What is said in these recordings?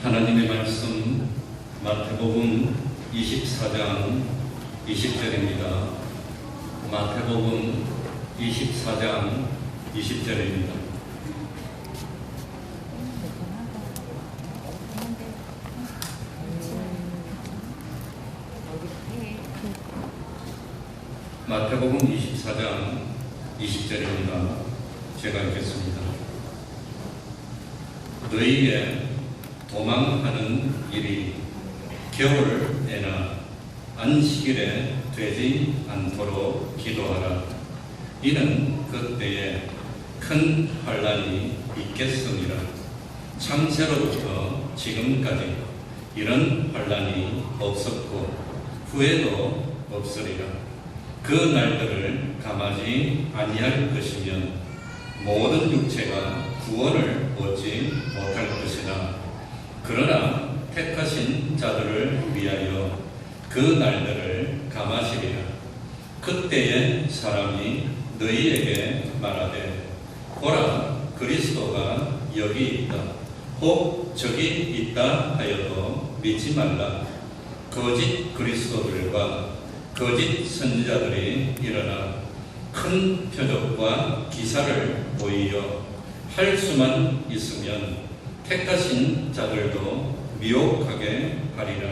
하나님의 말씀 마태복음 24장 20절입니다. 마태복음 24장 20절입니다. 마태복음 24장 20절입니다. 제가 읽겠습니다. 너희의 도망하는 일이 겨울에나 안식일에 되지 않도록 기도하라. 이는 그때에 큰 환난이 있겠습니다. 창세로부터 지금까지 이런 환난이 없었고 후에도 없으리라. 그 날들을 감하지 아니할 것이면 모든 육체가 구원을 얻지 못할 것이나 그러나 택하신 자들을 위하여 그 날들을 감하시리라. 그때에 사람이 너희에게 말하되 보라, 그리스도가 여기 있다, 혹 저기 있다 하여도 믿지 말라. 거짓 그리스도들과 거짓 선지자들이 일어나 큰 표적과 기사를 보이려 할 수만 있으면 택하신 자들도 미혹하게 하리라.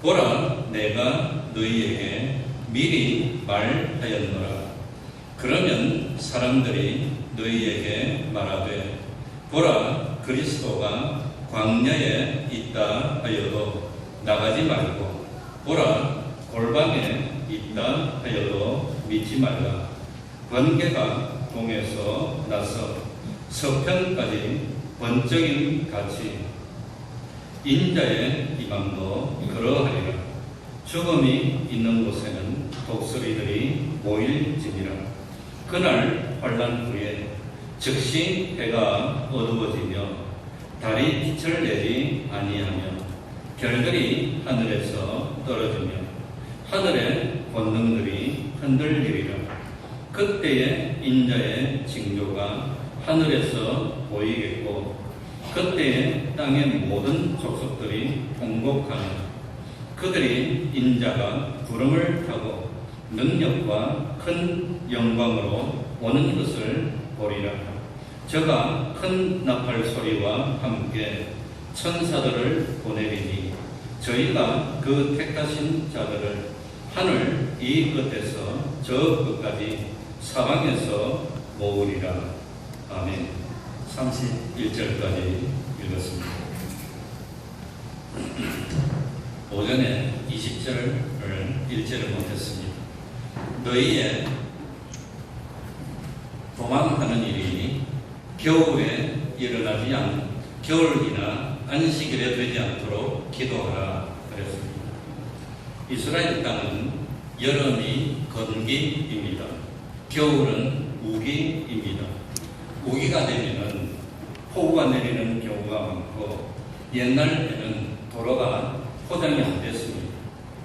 보라, 내가 너희에게 미리 말하였노라. 그러면 사람들이 너희에게 말하되 보라, 그리스도가 광야에 있다 하여도 나가지 말고 보라, 골방에 있다 하여도 믿지 말라. 번개가 동에서 나서 서편까지 번쩍임 같이 인자의 임함도 그러하리라. 죽음이 있는 곳에는 독수리들이 모일지니라. 그날 환난 후에 즉시 해가 어두워지며 달이 빛을 내지 아니하며 별들이 하늘에서 떨어지며 하늘의 권능들이 흔들리리라. 그때에 인자의 징조가 하늘에서 보이겠고 그때에 땅의 모든 족속들이 통곡하며 그들이 인자가 구름을 타고 능력과 큰 영광으로 오는 것을 보리라. 저가 큰 나팔 소리와 함께 천사들을 보내리니 저희가 그 택하신 자들을 하늘 이 끝에서 저 끝까지 사방에서 모으리라. 아멘. 31절까지 읽었습니다. 오전에 20절을 읽지를 못했습니다. 너희의 도망하는 일이 겨울에 일어나지 겨울이나 안식일에 되지 않도록 기도하라 그랬습니다. 이스라엘 땅은 여름이 건기입니다. 겨울은 우기입니다. 우기가 되면은 폭우가 내리는 경우가 많고 옛날에는 도로가 포장이 안 됐습니다.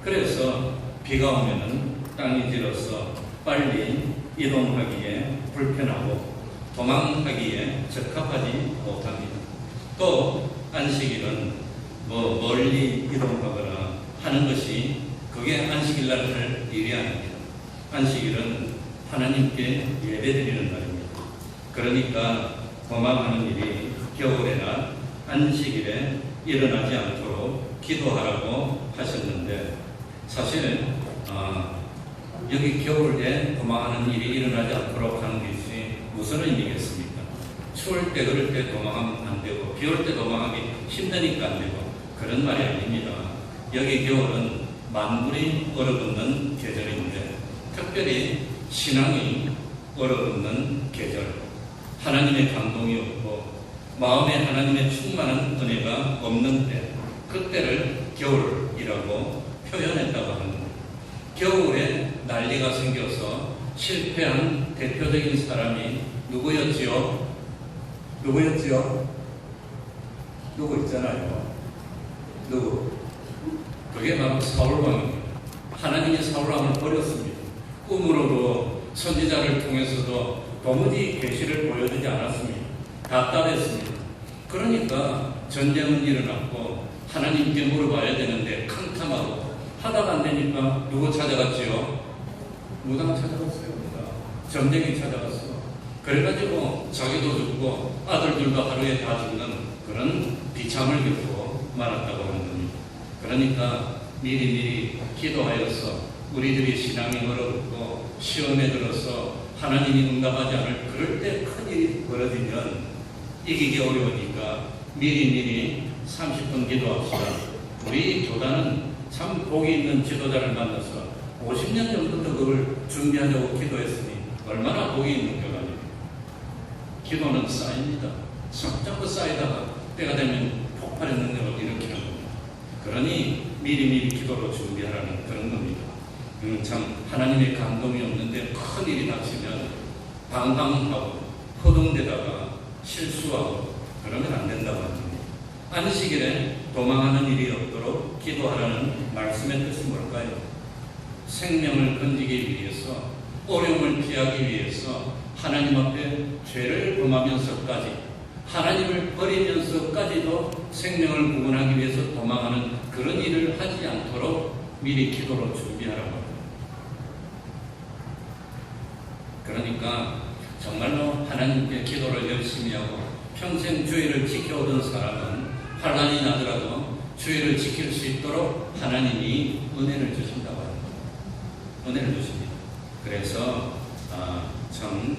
그래서 비가 오면은 땅이 질어서 빨리 이동하기에 불편하고 도망하기에 적합하지 못합니다. 또 안식일은 멀리 이동하거나 하는 것이 그게 안식일날 할 일이 아닙니다. 안식일은 하나님께 예배드리는 날입니다. 그러니까 도망하는 일이 겨울에나 안식일에 일어나지 않도록 기도하라고 하셨는데 사실은 여기 겨울에 도망하는 일이 일어나지 않도록 하는 것이 무슨 의미겠습니까? 추울 때 그럴 때 도망하면 안 되고 비 올 때 도망하기 힘드니까 안 되고 그런 말이 아닙니다. 여기 겨울은 만물이 얼어붙는 계절인데 특별히 신앙이 얼어붙는 계절, 하나님의 감동이 없고 마음에 하나님의 충만한 은혜가 없는 때 그때를 겨울이라고 표현했다고 합니다. 겨울에 난리가 생겨서 실패한 대표적인 사람이 누구였지요? 누구 있잖아요. 누구? 그게 바로 사울왕입니다. 하나님이 사울왕을 버렸습니다. 꿈으로도 선지자를 통해서도 도무지 계시를 보여주지 않았습니다. 답답했습니다. 그러니까 전쟁은 일어났고 하나님께 물어봐야 되는데 캄캄하고 하다가 안 되니까 누구 찾아갔지요? 무당 찾아갔어요. 무당. 점쟁이 찾아갔어. 그래가지고 자기도 죽고 아들들도 하루에 다 죽는 그런 비참을 겪고 말았다고 하는 겁니다. 그러니까 미리미리 기도하여서 우리들이 신앙이 어렵고 시험에 들어서 하나님이 응답하지 않을 그럴 때 큰일이 벌어지면 이기기 어려우니까 미리미리 30분 기도합시다. 우리 교단은 참 복이 있는 지도자를 만나서 50년 정도 그걸 준비하려고 기도했으니 얼마나 복이 있는 교단입니까? 기도는 쌓입니다. 자꾸 쌓이다가 때가 되면 폭발의 능력을 일으키는 겁니다. 그러니 미리미리 기도로 준비하라는 그런 겁니다. 참 하나님의 감동이 없는데 큰 일이 닥치면 방황하고 허둥대다가 실수하고 그러면 안 된다고 합니다. 안식일에 도망하는 일이 없도록 기도하라는 말씀의 뜻이 뭘까요? 생명을 건지기 위해서, 어려움을 피하기 위해서 하나님 앞에 죄를 범하면서까지, 하나님을 버리면서까지도 생명을 구원하기 위해서 도망하는 그런 일을 하지 않도록 미리 기도로 준비하라고 합니다. 그러니까 정말로 하나님께 기도를 열심히 하고 평생 주의를 지켜오던 사람은 환난이 나더라도 주의를 지킬 수 있도록 하나님이 은혜를 주신다고 합니다. 은혜를 주십니다. 그래서 참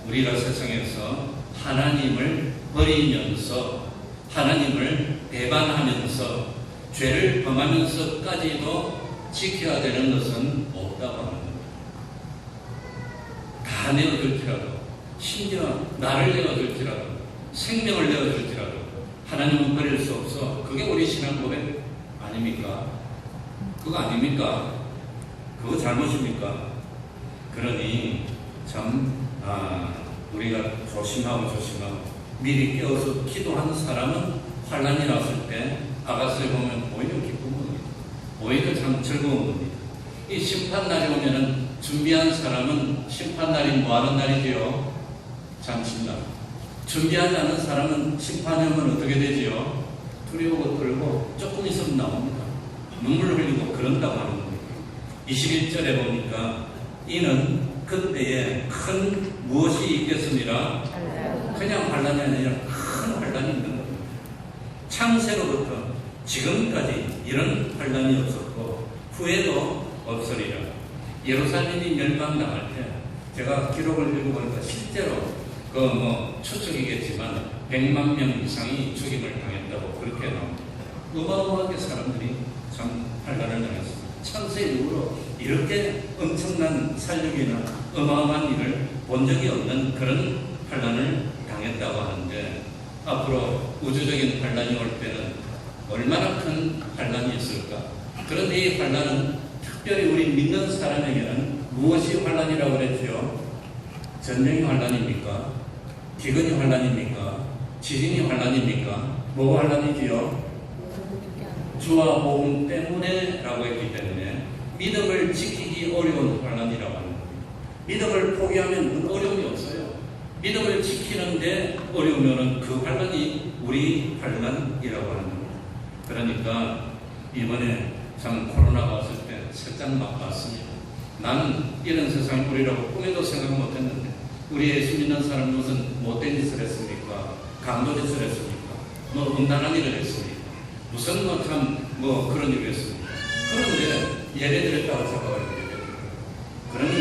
우리가 세상에서 하나님을 버리면서 하나님을 배반하면서 죄를 범하면서까지도 지켜야 되는 것은 없다고 하는 겁니다. 다 내어줄지라도, 심지어 나를 내어줄지라도, 생명을 내어줄지라도 하나님은 버릴 수 없어. 그게 우리 신앙 고백 아닙니까? 그거 아닙니까? 그거 잘못입니까? 그러니 참 우리가 조심하고 미리 깨어서 기도하는 사람은 환난이 났을 때 아가서에 보면 오히려 기쁜 겁니다. 오히려 참 즐거운 겁니다. 이 심판날이 오면은 준비한 사람은 심판날이 뭐하는 날이지요? 잠시날. 준비하지 않은 사람은 심판이 오면 어떻게 되지요? 두려워 떨고 조금 있으면 나옵니다. 눈물 흘리고 그런다고 하는 겁니다. 21절에 보니까 이는 그때에 큰 무엇이 있겠습니다. 그냥 환난이 아니라 큰 환난이 있는 겁니다. 창세로부터 지금까지 이런 환난이 없었고 후에도 없으리라. 예루살렘이 멸망당할 때 제가 기록을 읽어보니까 실제로 추측이겠지만 100만 명 이상이 죽임을 당했다고 그렇게 나옵니다. 어마어마하게 사람들이 참 환난을 당했습니다. 창세 이후로 이렇게 엄청난 살육이나 어마어마한 일을 본 적이 없는 그런 환난을 당했다고 하는데 앞으로 우주적인 환난이 올 때는 얼마나 큰 환난이 있을까? 그런데 이 환난은 특별히 우리 믿는 사람에게는 무엇이 환난이라고 그랬죠? 전쟁이 환난입니까? 기근이 환난입니까? 지진이 환난입니까? 뭐가 환난이지요? 주와 복음 때문에 라고 했기 때문에 믿음을 지키기 어려운 환난이라고 하는 겁니다. 믿음을 포기하면 어려움이 없어요. 믿음을 지키는데 어려우면 그 환난이 우리 환난이라고 하는 겁니다. 그러니까 이번에 참 코로나가 왔을 때 살짝 맛봤습니다. 나는 이런 세상이 우리라고 꿈에도 생각 못했는데 우리 예수 믿는 사람은 무슨 못된 짓을 했습니까? 강도짓을 했습니까? 음란한 일을 했습니까? 무슨 그런 일을 했습니까? 그런데 예배드렸다고 잡아가지고 그러니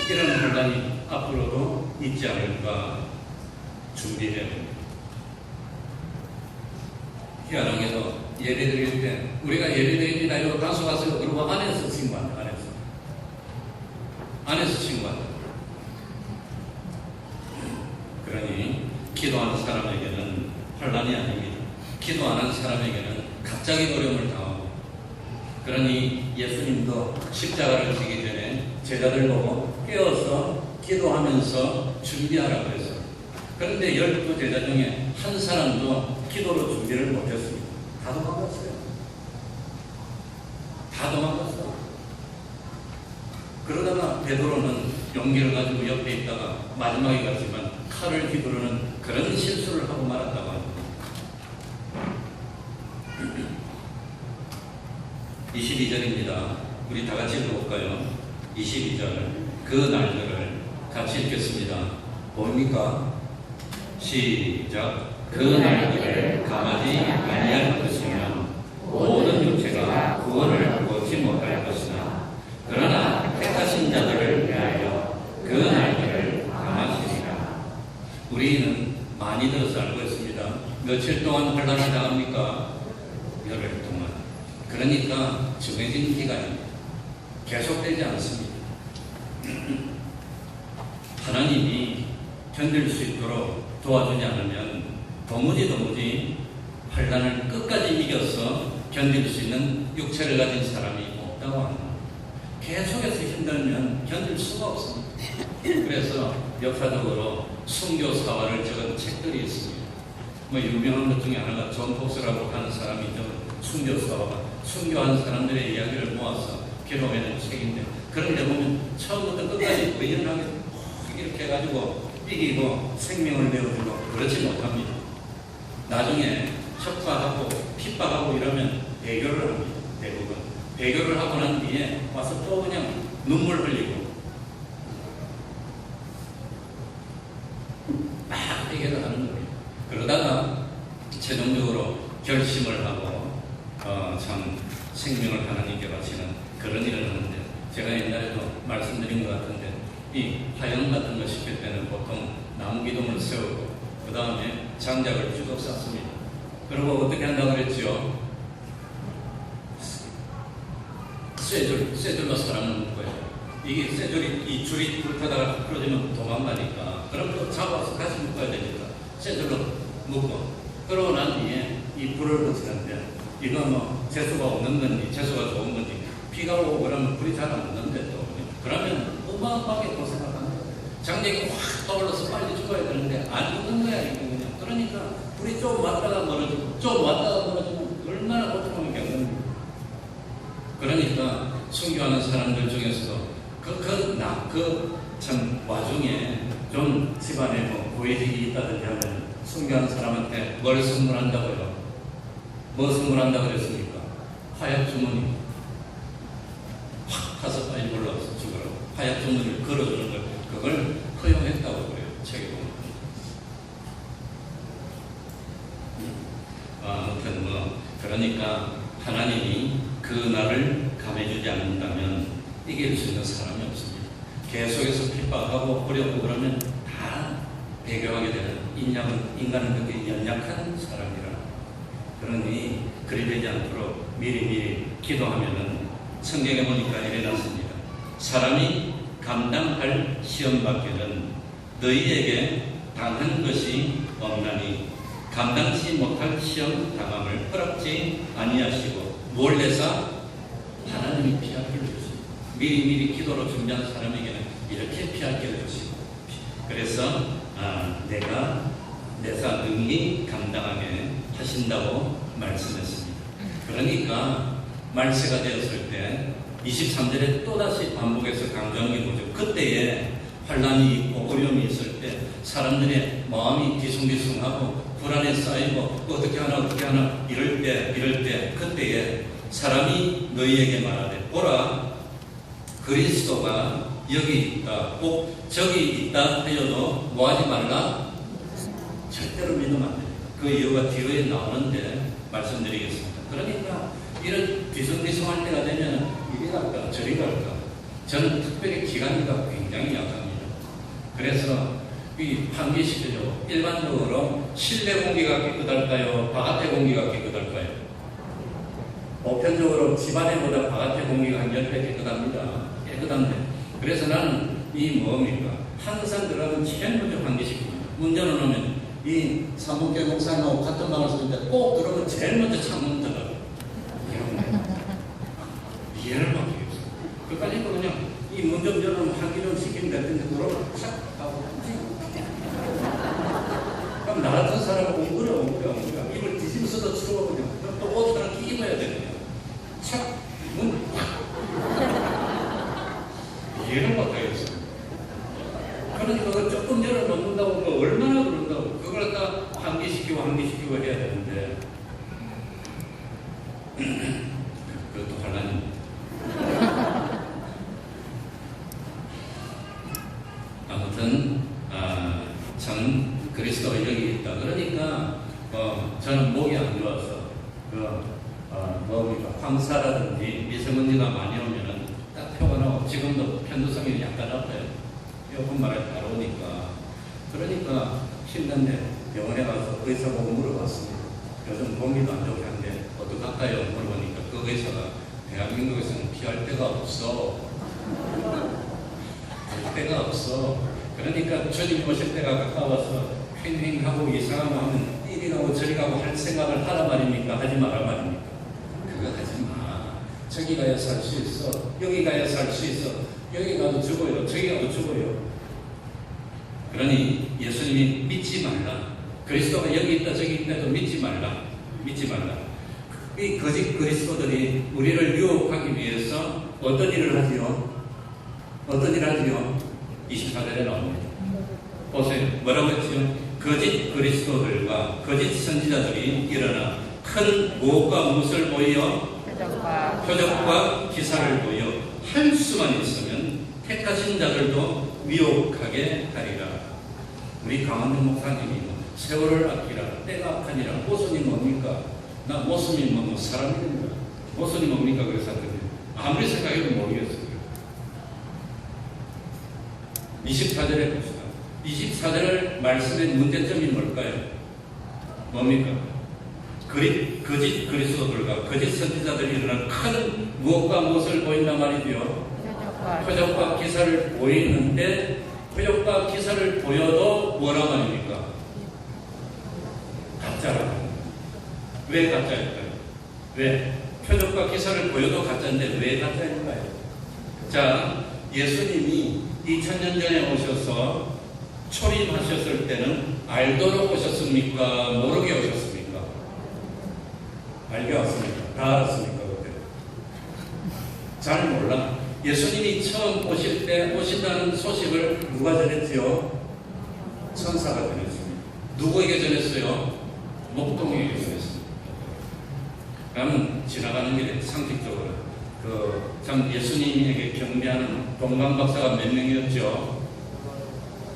이런 환난이 앞으로도 있지 않을까 준비해야 됩니다. 희한하게도 예배드릴 때 우리가 예배드립니다 이러고 단수 갔어요. 그러고 안에서 친구한다. 안에서 친구한다. 그러니 기도하는 사람에게는 환난이 아닙니다. 기도 안 하는 사람에게는 갑자기 어려움을 당하고 그러니 예수님도 십자가를 지기 전에 제자들 보고 깨어서 기도하면서 준비하라고 했어요. 그런데 12제자 중에 한 사람도 기도로 준비를 못했습니다. 다 도망갔어요. 다 도망갔어요. 그러다가 베드로는 용기를 가지고 옆에 있다가 마지막에 갔지만 칼을 휘두르는 그런 실수를 하고 말았다고 합니다. 22절입니다. 우리 다 같이 읽어볼까요? 22절. 그 날들을 같이 읽겠습니다. 뭡니까? 시작. 그 날들을 감하지 아니할 것이며 모든 육체가 구원을 얻지 못할 것이나 그러나 택하신 자들을 위하여 그 날들을 감하시리라. 우리는 많이 들어서 알고 있습니다. 며칠 동안 환란을 당합니까? 열흘 동안. 그러니까 정해진 기간이 계속되지 않습니다. 하나님이 견딜 수 있도록 도와주지 않으면 도무지 환란을 끝까지 이겨서 견딜 수 있는 육체를 가진 사람이 없다고 합니다. 계속해서 힘들면 견딜 수가 없습니다. 그래서 역사적으로 순교사화를 적은 책들이 있습니다. 뭐 유명한 것 중에 하나가 존 폭스라고 하는 사람이 순교사화가 순교한 사람들의 이야기를 모아서 기록해낸 책인데, 그런 데 보면 처음부터 끝까지 의연하게 이렇게 해가지고 이기고 생명을 내어주고 그렇지 못합니다. 나중에 척박하고 핍박하고 이러면 배교를 합니다. 대부분 배교를 하고 난 뒤에 와서 또 그냥 눈물 흘리고 막 해결을 하는 거예요. 그러다가 최종적으로 결심을 하고 참 생명을 하나님께 바치는 그런 일을 하는데, 제가 옛날에도 말씀드린 것 같은데 이 화형 같은 거 시킬 때는 보통 나무 기둥을 세우고 그 다음에 장작을 쭉 쌓습니다. 그리고 어떻게 한다고 그랬죠? 쇠줄로 사람을 묶어요. 이게 쇠줄이 이 줄이 불타다가 풀어지면 도망가니까, 그럼 또 잡아서 다시 묶어야 되니까 쇠줄로 묶고, 그러고 난 뒤에 이 불을 붙이는데, 이거 뭐 재수가 없는 건지 재수가 좋은 건지 비가 오고 그러면 불이 잘 안 붙는데 또 그러면 어마어마하게 고생을 하는 거예요. 장작이 확 떠올라서 빨리 죽어야 되는데 안 죽는 거야 이거 그냥. 그러니까 불이 좀 왔다가 멀어지고 좀 왔다가 멀어지면 얼마나 고통을 겪는. 그러니까 순교하는 사람들 중에서도 참 와중에 좀 집안에 뭐 고위직이 있다든지 하면 순교하는 사람한테 뭘 선물한다고요? 뭐 선물한다고 그랬습니까? 화약 주머니. 확 가서 빨리 올라와서 죽으라고. 화약 주머니를 걸어주는 걸, 그걸 허용했다고 그래요. 책에 보면. 아무튼 그러니까 하나님이 그 날을 감해주지 않는다면 이길 수 있는 사람이 없습니다. 계속해서 핍박하고 어렵고 그러면 다 배교하게 되는, 인간은 그렇게 연약한 사람이라. 그러니 그리 되지 않도록 미리 기도하면은 성경에 보니까 이래 놨습니다. 사람이 감당할 시험 밖에는 너희에게 당한 것이 없나니 감당치 못할 시험 당함을 허락지 아니하시고 몰래사 하나님이 피할 길을 주십니다. 미리 기도로 준비한 사람에게는 이렇게 피할 길을 주시고, 그래서 내가 내사 능히 감당하게 하신다고 말씀했습니다. 그러니까 말세가 되었을 때 23절에 또다시 반복해서 강조한 게 뭐죠? 그때에 환란이 있고 어려움이 있을 때 사람들의 마음이 뒤숭뒤숭하고 불안에 쌓이고 어떻게 하나 이럴 때 그때에 사람이 너희에게 말하되 보라 그리스도가 여기 있다, 꼭 저기 있다 하여도 뭐하지 말라? 절대로 믿으면 안 됩니다. 그 이유가 뒤에 나오는데 말씀드리겠습니다. 그러니까 이런 뒤숭뒤숭할 때가 되면 이리 갈까 저리 갈까. 저는 특별히 기관지가 굉장히 약합니다. 그래서 이 환기시켜줘. 일반적으로 실내 공기가 깨끗할까요? 바깥의 공기가 깨끗할까요? 보편적으로 집안에보다 바깥의 공기가 한 10배 깨끗한데, 그래서 나는 이 뭡니까? 항상 들어가면 제일 먼저 환기시킵니다. 문 열어놓으면 이 사문교회 목사님하고 같은 방을 쓰는데 꼭 들어오면 제일 먼저 창문 닫아요. 이해를 못하겠어요. 그러니까 그냥 이 문 좀 열어놓으면 환기 좀 시키면 될 텐데 들어오면 싹 하고 그럼 나 같은 사람은 웅그려 입을 뒤집어서도 들어오거든요. 그럼 또 옷 하나 입어야 되거든요. 착 문 이해를 못하겠어요. 그러니까 그걸 조금 열어놓는다고 얼마나 그런다고 그걸 다 환기시키고 해야 되는데 그것도 환란이 사람 목이 안 좋아서 황사라든지 미세먼지가 많이 오면은 딱 표가 나고 지금도 편도성이 약간 아파요. 에어컨바람이 잘 오니까. 그러니까 힘든데 병원에 가서 의사 보고 물어봤습니다. 요즘 공기도 안 좋게 한데 어떡할까요? 물어보니까 그 의사가 대한민국에서는 피할 데가 없어. 갈 데가 없어. 그러니까 주님 오실 때가 가까워서 횡행하고 이상하고 하면 이리 가고 저리 가고 할 생각을 하라 말입니까? 하지 마라 말입니까? 그거 하지 마. 저기 가야 살 수 있어. 여기 가야 살 수 있어. 여기 가도 죽어요. 저기 가도 죽어요. 그러니 예수님이 믿지 말라. 그리스도가 여기 있다 저기 있다도 믿지 말라. 믿지 말라. 이 거짓 그리스도들이 우리를 유혹하기 위해서 어떤 일을 하지요? 어떤 일을 하지요? 24절에 나옵니다. 보세요. 뭐라고 했지요? 거짓 그리스도들과 거짓 선지자들이 일어나 큰 무엇과 무엇을 보여? 표적과 기사를 보여 할 수만 있으면 택하신 자들도 미혹하게 하리라. 우리 강한대 목사님이 세월을 아끼라 때가 악하니라. 모순이 뭡니까? 나 모순이 뭐 사람입니다. 모순이 뭡니까? 그래서 아무리 생각해도 모르겠어요. 24절에 봅시다. 24절 말씀의 문제점이 뭘까요? 뭡니까? 거짓 그리스도들과 거짓 선지자들이 일어난 큰 무엇과 무엇을 보인단 말이죠. 표적과 기사를 보이는데 표적과 기사를 보여도 뭐라 말입니까? 가짜라고. 왜 가짜일까요? 왜? 표적과 기사를 보여도 가짜인데 왜 가짜일까요? 자, 예수님이 2000년 전에 오셔서 초림하셨을 때는 알도록 오셨습니까? 모르게 오셨습니까? 알게 왔습니까? 다 알았습니까? 그때? 잘 몰라. 예수님이 처음 오실 때 오신다는 소식을 누가 전했지요? 천사가 전했습니다. 누구에게 전했어요? 목동에게 전했습니다. 그러면 지나가는 길에 상식적으로 참 예수님에게 경배하는 동방박사가 몇 명이었죠?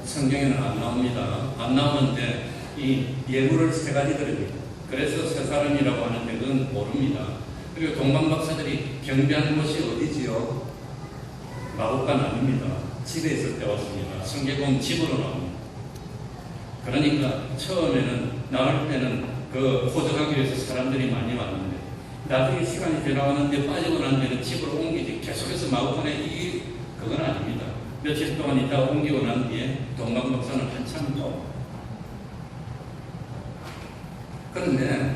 성경에는 안 나옵니다. 안 나오는데 이 예물을 세 가지 드립니다. 그래서 세 사람이라고 하는데 그건 모릅니다. 그리고 동방박사들이 경배하는 곳이 어디지요? 마곡간 아닙니다. 집에 있을 때 왔습니다. 성경은 집으로 나옵니다. 그러니까 처음에는 나올 때는 그 호적하기 위해서 사람들이 많이 왔는데 나중에 시간이 지나가는데 빠지고 난 뒤에는 집으로 옮기지. 계속해서 마곡간에 그건 아닙니다. 며칠 동안 있다가 옮기고 난 뒤에 동방박사는 한참 더. 그런데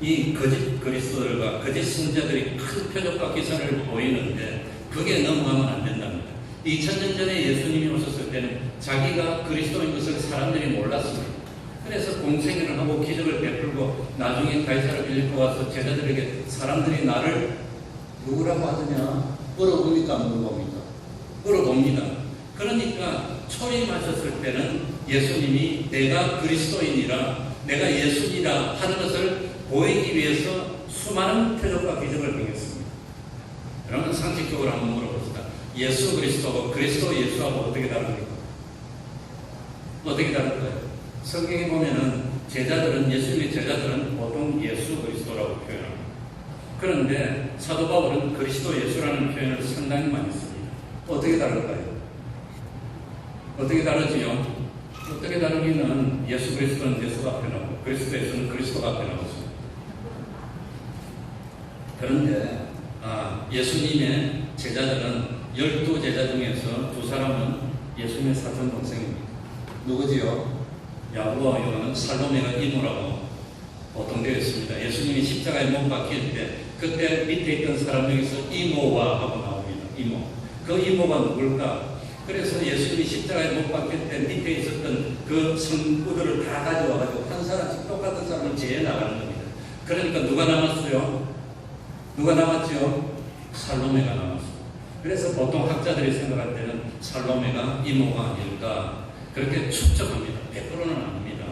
이 거짓 그리스도들과 거짓 선지자들이 큰 표적과 기사를 보이는데 그게 넘어가면 안 된답니다. 2000년 전에 예수님이 오셨을 때는 자기가 그리스도인 것을 사람들이 몰랐습니다. 그래서 공생애를 하고 기적을 베풀고 나중에 가이사를 빌리고 와서 제자들에게 사람들이 나를 누구라고 하더냐 물어봅니까? 안 물어봅니까? 물어봅니다. 그러니까 초림하셨을 때는 예수님이 내가 그리스도인이라 내가 예수니라 하는 것을 보이기 위해서 수많은 표적과 기적을 행했습니다. 그러면 상식적으로 한번 물어봅시다. 예수 그리스도하고 그리스도 예수하고 어떻게 다릅니까? 어떻게 다를까요? 성경에 보면은 예수님의 제자들은 보통 예수 그리스도라고 표현합니다. 그런데 사도 바울은 그리스도 예수라는 표현을 상당히 많이 씁니다. 어떻게 다를까요? 어떻게 다르지요? 어떻게 다르기는 예수 그리스도는 예수가 앞에 나오고 그리스도 예수는 그리스도가 앞에 나오죠. 그런데 예수님의 제자들은 12제자 중에서 2사람은 예수님의 사촌 동생입니다. 누구지요? 야고보와 요한은 살로메가 이모라고 보통 되어 있습니다. 예수님이 십자가에 못 박힐 때 그때 밑에 있던 사람 중에서 이모와 하고 나옵니다. 이모. 그 이모가 누굴까? 그래서 예수님이 십자가에 못 박힐 때 밑에 있었던 그 성부들을 다 가져와가지고 한 사람씩 똑같은 사람을 제해 나가는 겁니다. 그러니까 누가 남았어요? 누가 남았죠? 살로메가 남았어요. 그래서 보통 학자들이 생각할 때는 살로메가 이모가 아닐까 그렇게 추측합니다. 100%는 아닙니다.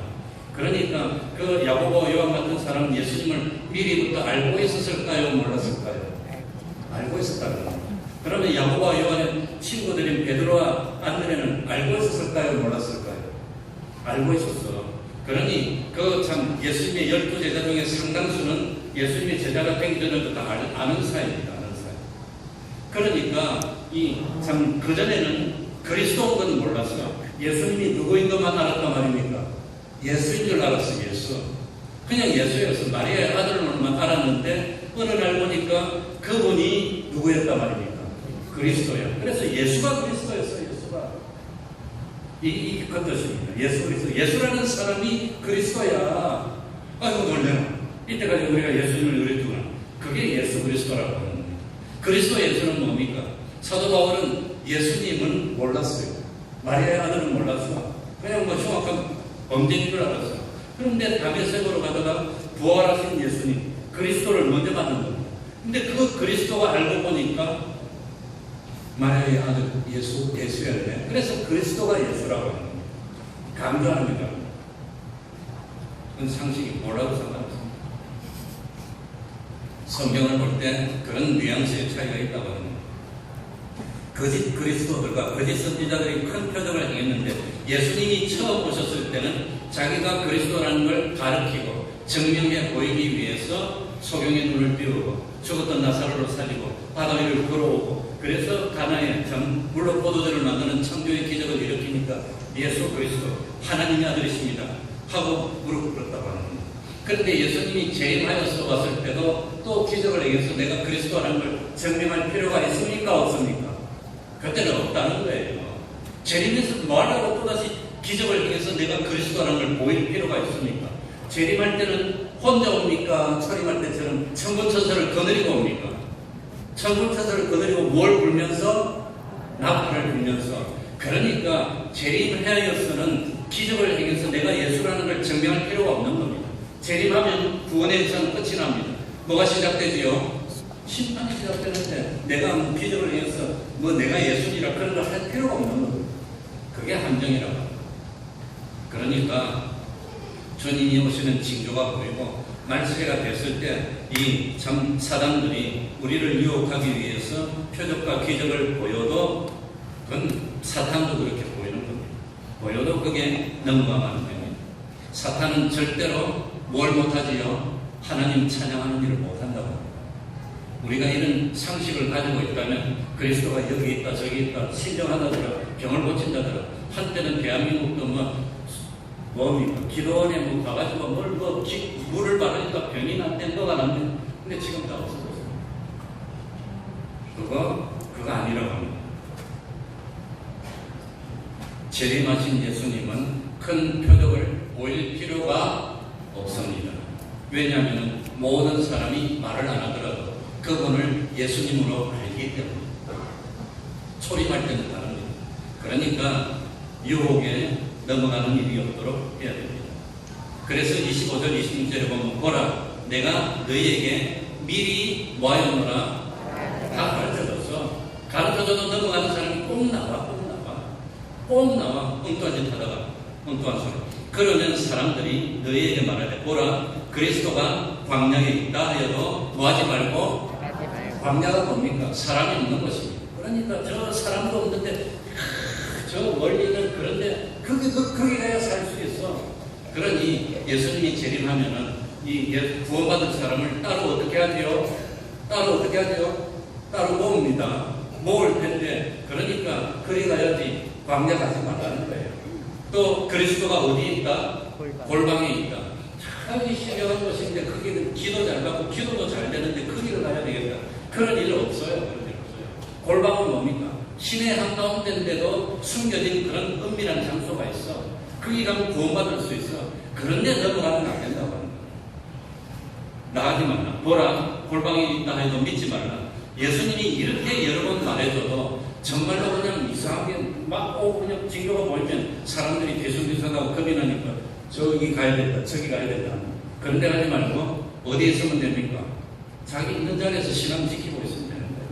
그러니까 그 야고보 요한 같은 사람은 예수님을 미리부터 알고 있었을까요? 몰랐을까요? 알고 있었다는 겁니다. 그러면 야고보와 요한의 친구들인 베드로와 안드레는 알고 있었을까요? 몰랐을까요? 알고 있었어. 그러니 그 참 예수님의 12제자 중에 상당수는 예수님의 제자가 되기 전에부터 아는 사이입니다. 아는 사이. 그러니까 참 그전에는 그리스도인 건 몰랐어요. 예수님이 누구인 것만 알았단 말입니까? 예수인 줄 알았어. 예수. 그냥 예수였어. 마리아의 아들로만 알았는데 어느 날 보니까 그분이 누구였단 말입니까? 그리스도야. 그래서 예수가 그리스도였어요. 예수가. 이 그 뜻입니다. 예수 그리스도. 예수라는 사람이 그리스도야. 아이고 놀래라. 이때까지 우리가 예수님을 의뢰했구나. 그게 예수 그리스도라고 하는 겁니다. 그리스도 예수는 뭡니까? 사도 바울은 예수님은 몰랐어요. 마리아의 아들은 몰랐어. 그냥 뭐 흉악한 범죄인 줄 알았어. 그런데 다메섹으로 가다가 부활하신 예수님, 그리스도를 먼저 만난 겁니다. 근데 그 그리스도가 알고 보니까 마리아의 아들 예수였네. 그래서 그리스도가 예수라고 하는 겁니다. 강조합니다. 그건 상식이 뭐라고 상관없습니다. 성경을 볼 때 그런 뉘앙스의 차이가 있다고 합니다. 거짓 그리스도들과 거짓 선지자들이 큰 표적을 행했는데 예수님이 처음 오셨을 때는 자기가 그리스도라는 걸 가르치고 증명해 보이기 위해서 소경의 눈을 띄우고 죽었던 나사로를 살리고 바다 위를 걸어오고 그래서 가나에 물로 포도주를 만드는 창조의 기적을 일으키니까 예수 그리스도 하나님의 아들이십니다 하고 무릎 꿇었다고 하는 겁니다. 그런데 예수님이 재림하여서 왔을 때도 또 기적을 행해서 내가 그리스도라는 걸 증명할 필요가 있습니까? 없습니까? 그때는 없다는 거예요. 재림해서 뭐하려고 또다시 기적을 행해서 내가 그리스도라는 걸 보일 필요가 있습니까? 재림할 때는 혼자 옵니까? 초림할 때처럼 천군천사를 거느리고 옵니까? 천군천사를 거느리고 뭘 불면서? 나팔을 불면서. 그러니까 재림하여서는 기적을 행해서 내가 예수라는 걸 증명할 필요가 없는 겁니다. 재림하면 구원의 역사는 끝이 납니다. 뭐가 시작되지요? 심판이 시작되는데 내가 뭐 기적을 행해서 뭐 내가 예수니라 그런 걸 할 필요가 없는 겁니다. 그게 함정이라고 합니다. 그러니까 주님이 오시는 징조가 보이고 말세가 됐을 때 이 참 사단들이 우리를 유혹하기 위해서 표적과 기적을 보여도 그건 사탄도 그렇게 보이는 겁니다. 보여도 그게 넘어가면 안 됩니다. 사탄은 절대로 뭘 못하지요? 하나님 찬양하는 일을 못한다고 합니다. 우리가 이런 상식을 가지고 있다면 그리스도가 여기 있다 저기 있다 신령하다더라 병을 고친다더라 한때는 대한민국도 뭡니까? 기도원에 가가지고 물을 바르니까 병이 났대 뭐가 났네. 근데 지금 다 없어졌어요. 그거 아니라고 합니다. 재림하신 예수님은 큰 표적을 보일 필요가 없습니다. 왜냐하면 모든 사람이 말을 안 하더라도 그분을 예수님으로 알기 때문에 초림할 때는 다릅니다. 그러니까 유혹에 넘어가는 일이 없도록 해야 됩니다. 그래서 25절 26절에 보면 보라 내가 너희에게 미리 뭐하였노라 다 가르쳐줬어. 가르쳐줘도 넘어가는 사람이 꼭 나와 엉뚱한 짓 하다가 엉뚱한 소리. 그러면 사람들이 너희에게 말하되 보라 그리스도가 광야에 있다 하여도 뭐하지 말고 광야가 뭡니까? 사람이 없는 것입니다. 그러니까 저 사람도 없는데 저 멀리는 그런데 거기 가야 살 수 있어. 그러니 예수님이 재림하면은 이 구원받은 사람을 따로 어떻게 하죠? 따로 모읍니다. 모을 텐데 그러니까 거기 가야지 광야 가지 말라는 거예요. 또 그리스도가 어디에 있다? 골방에 있다. 참 신령한 것인데 거기는 기도 잘 받고 기도도 잘 되는데 거기를 가야 되겠다. 그런 일 없어요. 그런 일 없어요. 골방은 뭡니까? 시내 한가운데인데도 숨겨진 그런 은밀한 장소가 있어. 거기 가면 구원받을 수 있어. 그런데 넘어가면 안 된다고 하는 거야. 나가지 말라. 보라 골방에 있다 해도 믿지 말라. 예수님이 이렇게 여러 번 말해줘도 정말로 그냥 이상하게 그냥 징조가 보이면 사람들이 대수비상하고 겁이 나니까 저기 가야 된다 저기 가야 된다. 그런 데 가지 말고 어디에 있으면 됩니까? 자기 있는 자리에서 신앙 지키고 있으면 되는 거예요.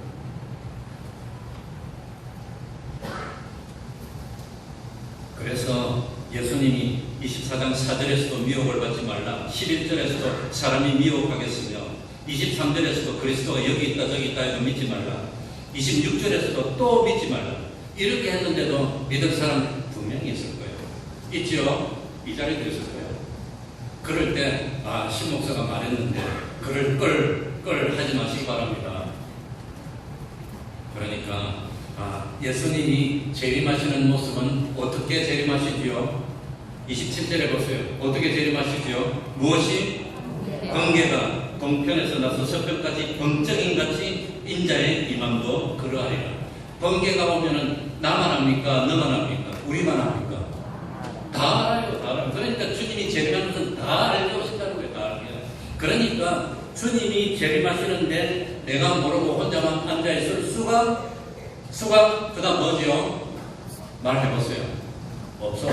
그래서 예수님이 24장 4절에서도 미혹을 받지 말라 11절에서도 사람이 미혹하겠으며 23절에서도 그리스도가 여기 있다 저기 있다 해도 믿지 말라 26절에서도 또 믿지 말라 이렇게 했는데도 믿을 사람 분명히 있을 거예요. 있죠? 이 자리도 있을 거예요. 그럴 때, 신목사가 말했는데, 그럴 걸 하지 마시기 바랍니다. 그러니까, 예수님이 재림하시는 모습은 어떻게 재림하시지요? 27절에 보세요. 어떻게 재림하시지요? 무엇이? 번개가 동편에서 나서 서편까지 범정인같이 인자의 임함도 그러하리라. 번개가 오면은 나만 합니까? 너만 합니까? 우리만 합니까? 다 알아요. 다 알아요. 그러니까 주님이 재림하는 것은 다 알고 오신다는 거예요. 다 알게. 그러니까 주님이 재림하시는데 내가 모르고 혼자만 앉아있을 수가 그 다음 뭐지요? 말해보세요. 없어.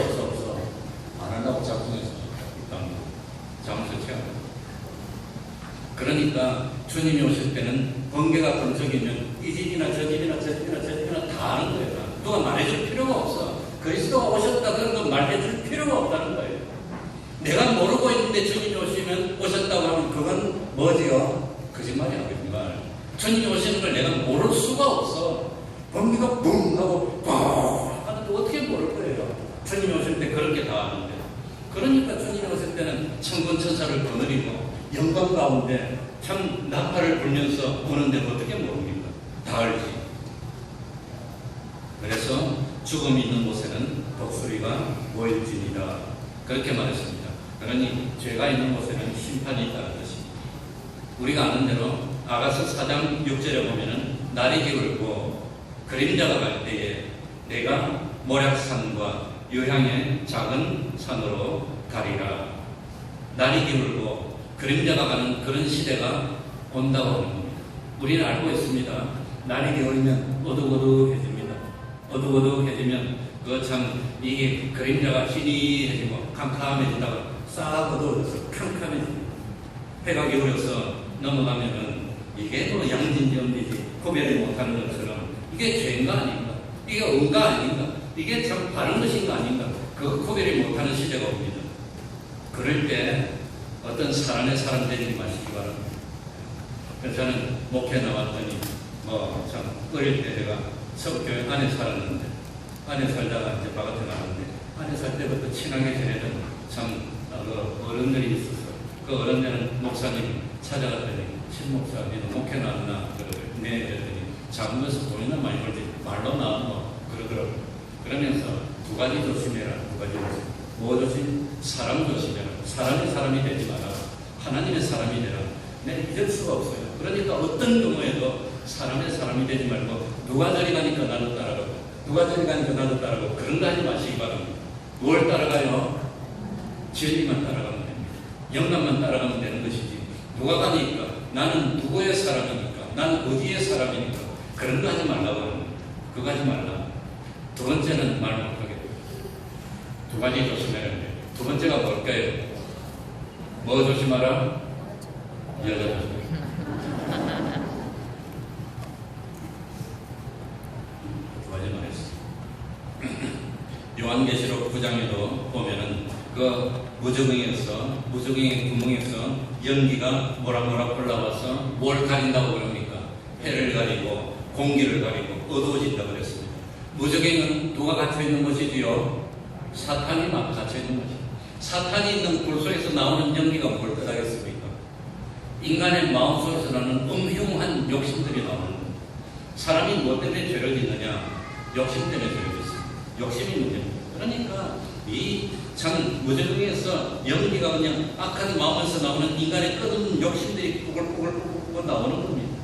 안 한다고 작성해서 일단 장소 체험. 그러니까 주님이 오실 때는 번개가 번쩍이면 이 집이나 저 집이나 다 아는 거예요. 누가 말해줄 필요가 없어. 그리스도가 오셨다 그런 건 말해줄 필요가 없다는 거예요. 내가 모르고 있는데 주님이 오셨다고 하면 그건 뭐지요? 거짓말이야, 거짓말. 주님이 오시는 걸 내가 모를 수가 없어. 번개가 붕 하고 뻥 하는데 어떻게 모를 거예요? 주님이 오실 때 그렇게 다 아는데. 그러니까 주님이 오실 때는 천군 천사를 거느리고 영광 가운데 참 나팔을 불면서 오는데 어떻게 모릅니까? 다 알지. 그래서 죽음이 있는 곳에는 독수리가 모일지니라 그렇게 말했습니다. 그러니 죄가 있는 곳에는 심판이 있다는 것입니다. 우리가 아는 대로 아가서 4장 6절에 보면은 날이 기울고 그림자가 갈 때에 내가 모략산과 유향의 작은 산으로 가리라. 날이 기울고 그림자가 가는 그런 시대가 온다고 하는 겁니다. 우리는 알고 있습니다. 날이 기울면 어둑어둑해집니다. 어둑어둑해지면 이게 그림자가 희미해지고 캄캄해지다가 싹 어두워져서 캄캄해집니다. 해가 기울여서 넘어가면은 이게 또 양진지 엄지지 구별이 못하는 것처럼 이게 죄인가 아닌가? 이게 은가 아닌가? 이게 참 바른 것인가 아닌가? 그 구별이 못하는 시대가 옵니다. 그럴 때 어떤 사람의 사람 되지 마시기 바랍니다. 그래서 저는 목회 나왔더니 참 어릴 때 제가 서울교회 안에 살았는데 안에 살다가 이제 바깥에 나왔는데 안에 살 때부터 친하게 지내던 어른들이 있었어요. 그 어른들은 목사님 찾아갔더니 신목사 니는 목회 나왔나? 네 그랬더니 작으면서 돈이나 많이 벌지 말로 나왔노? 그러더라고요. 그러면서 두 가지 조심해라. 두 가지 조심. 뭐 조심? 사람 조심해라. 사람이 되지 마라. 하나님의 사람이 되라. 네, 믿을 수가 없어요. 그러니까 어떤 경우에도 사람이 되지 말고 누가 저리 가니까 나도 따라가고 누가 저리 가니까 나도 따라가고 그런 거 하지 마시기 바랍니다. 뭘 따라가요? 진리만 따라가면 됩니다. 영감만 따라가면 되는 것이지 누가 가니까 나는 누구의 사람이니까 나는 어디의 사람이니까 그런 거 하지 말라고 합니다. 그거 하지 말라. 두 번째는 말 못하게 두 가지 조심해야 돼요. 두 번째가 뭘까요? 뭐 조심하라? 여자 조심. 두 가지 말했어요. 요한계시록 9장에도 보면은 그 무저갱의 구멍에서 연기가 모락모락 올라와서 뭘 가린다고 그럽니까? 해를 가리고 공기를 가리고 어두워진다고 그랬습니다. 무저갱은 누가 갇혀있는 것이지요? 사탄이 막 갇혀있는 것이죠. 사탄이 있는 불 속에서 나오는 연기가 뭘 뜻하겠습니까? 인간의 마음속에서 나는 음흉한 욕심들이 나오는 겁니다. 사람이 뭐 때문에 죄를 짓느냐? 욕심 때문에 죄를 짓습니다. 욕심이 문제입니다. 그러니까 이 참 무저갱에서 연기가 그냥 악한 마음에서 나오는 인간의 끝없는 욕심들이 뽀글뽀글 나오는 겁니다.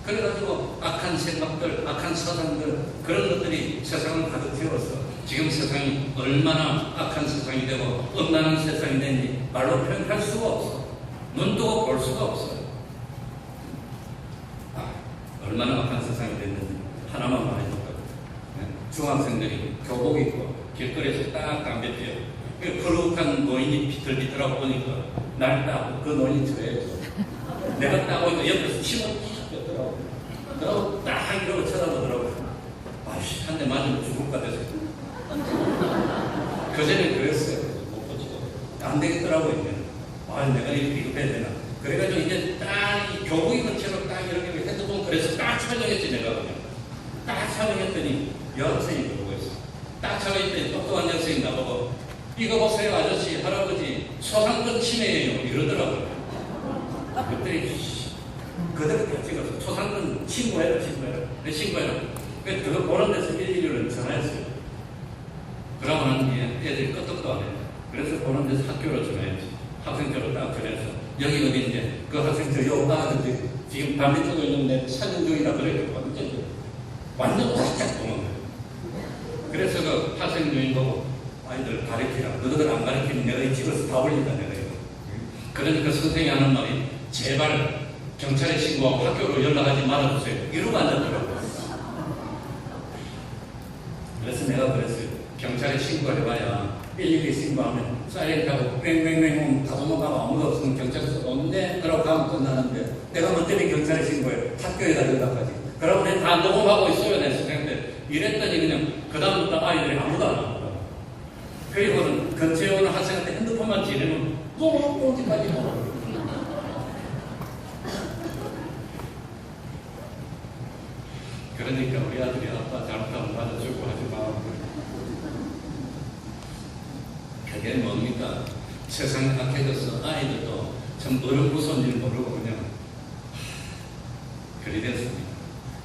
그래가지고 악한 생각들, 악한 사상들 그런 것들이 세상을 가득 채워서 지금 세상이 얼마나 악한 세상이 되고 음란한 세상이 되는지 말로 표현할 수가 없어. 눈 뜨고 볼 수가 없어요. 얼마나 악한 세상이 됐는지 하나만 말해줄까요? 중학생들이 교복 입고 길거리에서 딱 담배 피워요. 거룩한 노인이 비틀비틀하고 보니까 날 따고 그 노인이 저예요. 내가 따고 있고 옆에서 치고 쳤더라고. 그러고 딱 이러고 쳐다보더라고. 아이씨, 한 대 맞으면 죽을 것 같아서. 그전에 그랬어요. 못 고치고. 안 되겠더라고, 이제. 내가 이렇게 비급해야 되나. 그래가지고 이제 딱 이 교복 입은 채로 딱 이렇게 핸드폰 그래서 딱 촬영했지, 내가 그냥. 딱 촬영했더니 여학생이 그러고 있어. 딱 촬영했더니 똑똑한 여학생이 나보고 이거 보세요, 아저씨, 할아버지. 소상권 침해예요 이러더라고요. 그랬더니 그대로 다 찍어서 소상권 신고해라. 그거 보는 데서 112를 전화했어요. 그러면 애들이 끄떡도 안 해요. 그래서 보는 데서 학교로 전화했지. 학생들로 딱 전화해서 여기 어딘데 그 학생들 요 아들들 지금 담배 피고 있는데 사진 중이라 그래가지고 완전 살짝 도망가요. 그래서 그 학생 중인 보고 아이들 가르치라. 너희들 안 가르치면 내가 이 집에서 다 올린다 내가 이거. 그러니까 선생님이 하는 말이 제발 경찰에 신고하고 학교로 연락하지 말아주세요. 이러고 앉았더라고요. 그래서 내가 그랬어요. 경찰에 신고해봐야 112 신고하면 사이렌 타고 뺑뺑뺑 다 도망가고 아무도 없으면 경찰서 오는데 그러고 가면 끝나는데 내가 뭐 때문에 경찰에 신고해 학교에다 연락하지. 그러고 내가 다 녹음하고 있어요 내 선생님들. 이랬더니 그냥 그 다음부터 아이들이 아무도 안 하더라고요. 그리고는 근처에 오는 학생한테 핸드폰만 지르면 또 어디까지 오라고. 그러니까 우리 아들이 아빠 잘못하면 맞아주고 하지 마. 그게 뭡니까? 세상이 악해져서 아이들도 참 어른 무서운 일 모르고 그냥 그리 됐습니다.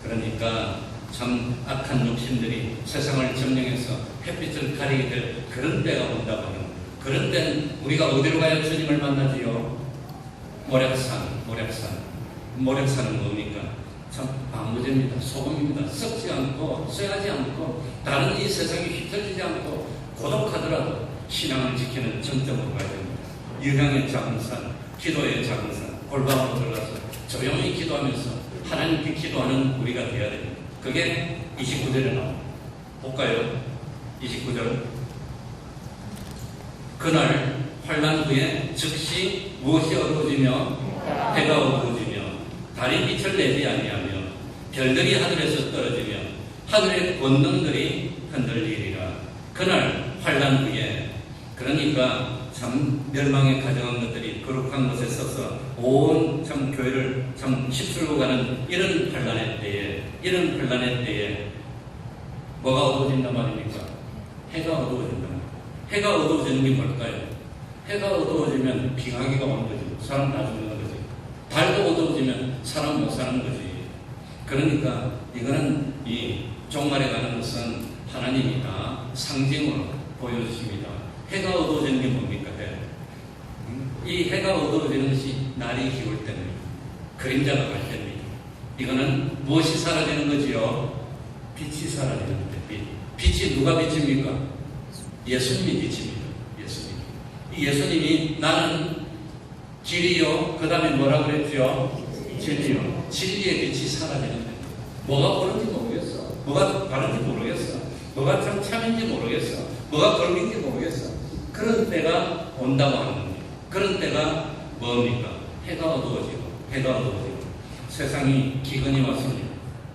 그러니까 참 악한 욕심들이 세상을 점령해서 햇빛을 가리게 될 그런 때가 온다고 하는 거예요. 그런 때는 우리가 어디로 가야 주님을 만나지요? 모략산은 뭡니까? 참 방부제입니다. 소금입니다. 썩지 않고 쇠하지 않고 다른 이 세상에 휘둘리지 않고 고독하더라도 신앙을 지키는 정점으로 가야 됩니다. 유향의 작은 산, 기도의 작은 산, 골방으로 들어가서 조용히 기도하면서 하나님께 기도하는 우리가 되어야 됩니다. 그게 29절에 나옵니다. 볼까요? 29절. 그날 환난 후에 즉시 무엇이 어두워지며 해가 어두워지며 달이 빛을 내지 아니하며 별들이 하늘에서 떨어지며 하늘의 권능들이 흔들리리라. 그날 환난 후에, 그러니까 참 멸망에 가정한 것들이 거룩한 곳에 서서 온 참 교회를 참 휩쓸고 가는 이런 환난의 때에 뭐가 어두워진단 말입니까? 해가 어두워진단 말입니다. 해가 어두워지는 게 뭘까요? 해가 어두워지면 빙하기가 오는 거지. 사람 다 죽는 거지. 달도 어두워지면 사람 못 사는 거지. 그러니까 이거는 이 종말에 가는 것은 하나님이 다 상징으로 보여주십니다. 해가 어두워지는 게 뭡니까? 이 해가 어두워지는 것이 날이 기울 때입니다. 그림자가 갈 때입니다. 이거는 무엇이 사라지는 거지요? 빛이 사라지는 것. 빛이 누가 빛입니까? 예수님이 빛입니다. 이 예수님이 나는 길이요. 그 다음에 뭐라 그랬죠? 진리요. 진리의 빛이 사라지는데 뭐가 옳은지 모르겠어. 뭐가 바른지 모르겠어. 뭐가 참 참인지 모르겠어. 뭐가 걸린지 모르겠어. 그런 때가 온다고 하는 겁니다. 그런 때가 뭡니까? 해가 어두워지고 세상이 기근이 왔습니다.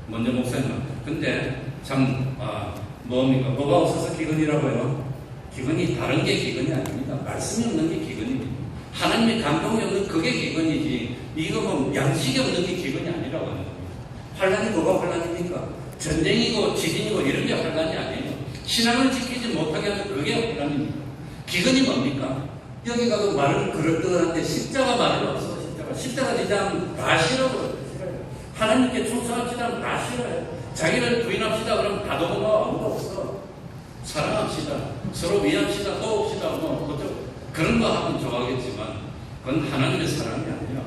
먼저 목사님. 근데 참 뭡니까? 뭐가 없어서 기근이라고요? 기근이 다른 게 기근이 아닙니다. 말씀이 없는 게 기근입니다. 하나님의 감동이 없는 그게 기근이지. 이거 뭐 양식이 없는 게 기근이 아니라고 하는 겁니다. 환란이 뭐가 환란입니까? 전쟁이고 지진이고 이런 게 환란이 아니에요. 신앙을 지키지 못하게 하는 그게 환란입니다. 기근이 뭡니까? 여기 가도 말은 그럴듯한데 십자가 말은 없어. 십자가 지자면 다 싫어요. 하나님께 충성합시다 하면 다 싫어요. 자기를 부인합시다 그러면 다 도망가. 아무도 없어. 사랑합시다. 서로 위합시다. 도웁시다. 그런 거 하면 좋아하겠지만 그건 하나님의 사랑이 아니야.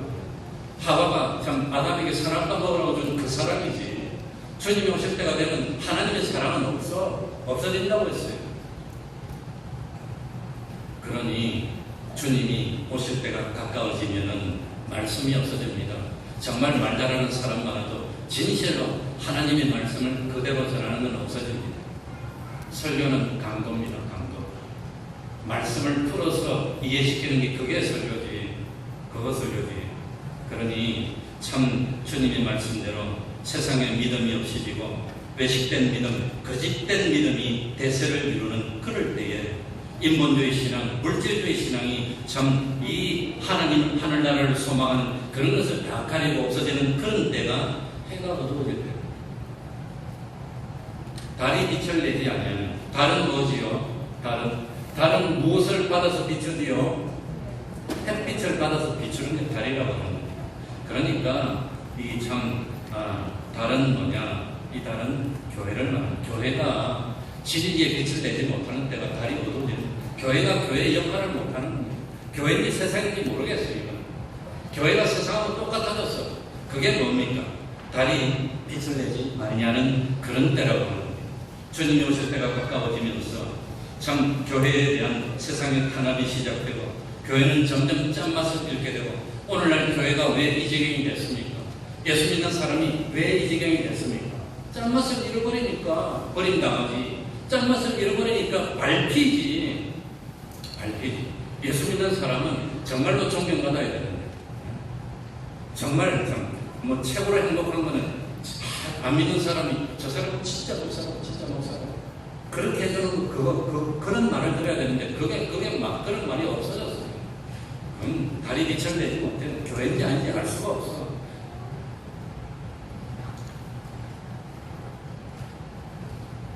하와가 참 아담에게 사랑과 먹으라고 준 그 사랑이지. 주님이 오실 때가 되면 하나님의 사랑은 없어진다고 했어요. 그러니 주님이 오실 때가 가까워지면은 말씀이 없어집니다. 정말 말 잘하는 사람만도 진실로 하나님의 말씀을 그대로 전하는 건 없어집니다. 설교는 강도입니다. 강도. 말씀을 풀어서 이해시키는 게 그게 설교지. 그거 설교지. 그러니 참 주님의 말씀대로 세상에 믿음이 없어지고 외식된 믿음, 거짓된 믿음이 대세를 이루는 그럴 때에 인본주의 신앙, 물질주의 신앙이 참 이 하나님 하늘나라를 소망하는 그런 것을 다 가리고 없어지는 그런 때가 해가 어두워질 때입니다. 달이 빛을 내지 아니하면 달은 뭐지요? 달은 무엇을 받아서 비추지요? 햇빛을 받아서 비추는 게 달이라고 하는 거예요. 그러니까 이 달은 뭐냐? 이 달은 교회를 말하는, 교회가 진리의 빛을 내지 못하는 때가 달이 어두워지는, 교회가 교회의 역할을 못하는 거예요. 교회인지 세상인지 모르겠어요. 이건. 교회가 세상하고 똑같아졌어. 그게 뭡니까? 달이 빛을 내지 아니하는 그런 때라고 하는 거예요. 주님이 오실 때가 가까워지면서 참 교회에 대한 세상의 탄압이 시작되고, 교회는 점점 짠맛을 잃게 되고, 오늘날 교회가 왜 이 지경이 됐습니까? 예수 믿는 사람이 왜 이 지경이 됐습니까? 짠맛을 잃어버리니까 버림당하지. 짠맛을 잃어버리니까 밟히지. 예수 믿는 사람은 정말로 존경받아야 되는데, 정말 뭐 최고로 행복한 거는 안 믿는 사람이 저 사람은 진짜 목사라고, 진짜 목사라고 그렇게 해서는 그런 말을 들어야 되는데, 그게 막 그런 말이 없어졌어요. 달이 빛을 내지 못해 교회인지 아닌지 알 수가 없어.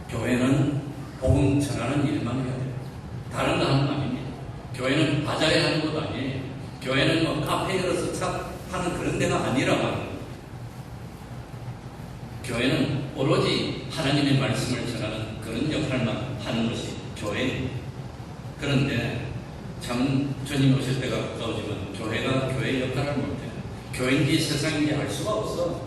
교회는 복음 전하는 일만 해야 돼요. 다른 거 하는 거 아닙니다. 교회는 바자회 하는 것도 아니에요. 교회는 뭐 카페 열어서 하는 그런 데가 아니라고 하는 거예요. 교회는 오로지 하나님의 말씀을 전하는 그런 역할만 하는 것이 교회입니다. 그런데 참 주님 오실 때가 가까워지면 교회가 교회의 역할을 못해요. 교회인지 세상인지 알 수가 없어.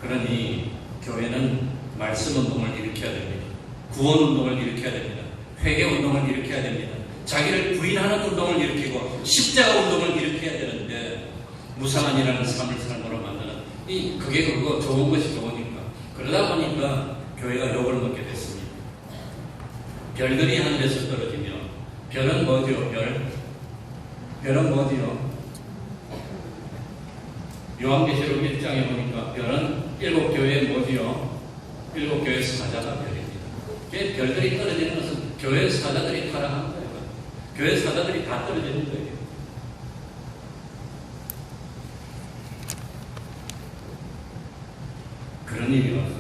그러니 교회는 말씀 운동을 일으켜야 됩니다. 구원 운동을 일으켜야 됩니다. 회개 운동을 일으켜야 됩니다. 자기를 부인하는 운동을 일으키고 십자가 운동을 일으켜야 되는데, 무상한이라는 삶을 삶으로 만드는 그게 그거 좋은 것이 좋으니까, 그러다 보니까 교회가 욕을 먹게 됐습니다. 별들이 하늘에서 떨어지며, 별은 뭐죠? 별은 뭐지요? 요한계시록 1장에 보니까 별은 7교회의 뭐지요? 7교회 사자가 별입니다. 별들이 떨어지는 것은 교회 사자들이 타락한 거예요. 교회 사자들이 다 떨어지는 거예요. 그런 일이 와서,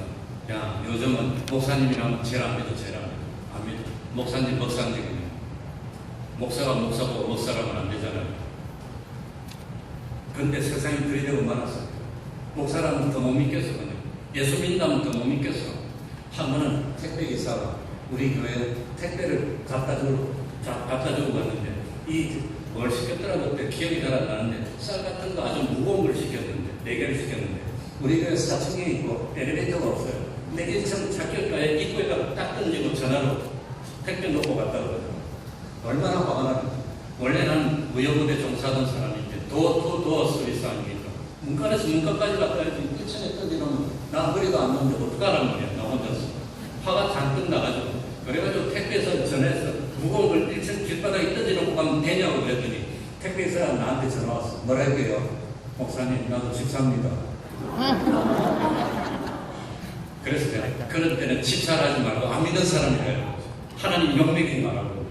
야, 요즘은 목사님이랑 제일 안 믿어. 안 믿어. 목사님 그냥. 목사가 목사고 목사라면 안 되잖아요. 그런데 세상이 그리 되고 말았어요. 목사라면 더 못 믿겠어. 그냥. 예수 믿는다면 더 못 믿겠어. 한 번은 택배기사가 우리 교회 택배를 갖다 주고 갔는데, 뭘 시켰더라 그때 기억이 잘 안 나는데, 쌀 같은 거 아주 무거운 걸 시켰는데, 4개를 시켰는데, 우리 교회 4층에 있고 엘리베이터가 없어요. 근데 1층 작결가에 입구에다 딱 던지고 전화로 택배 놓고 갔다 그러더라고요. 얼마나 화가 나는지. 원래는 무역업에 종사하던 사람인데 도어 서비스 아닙니까? 문간에서 문간까지 갔다 야지 1층에 던지면 나 허리가 안 나오는데 어떡하란 말이야. 나 혼자서 화가 잔뜩 나가지고, 그래가지고 택배에서 전화해서 무거운 걸 1층 길바닥에 던져놓고 가면 되냐고 그랬더니, 택배에서 나한테 전화 왔어. 뭐라고요? 목사님, 나도 집사입니다. 그래서 내가 그런 때는 집사하지 말고 안 믿는 사람이래요. 하나님 용맹히 말하고,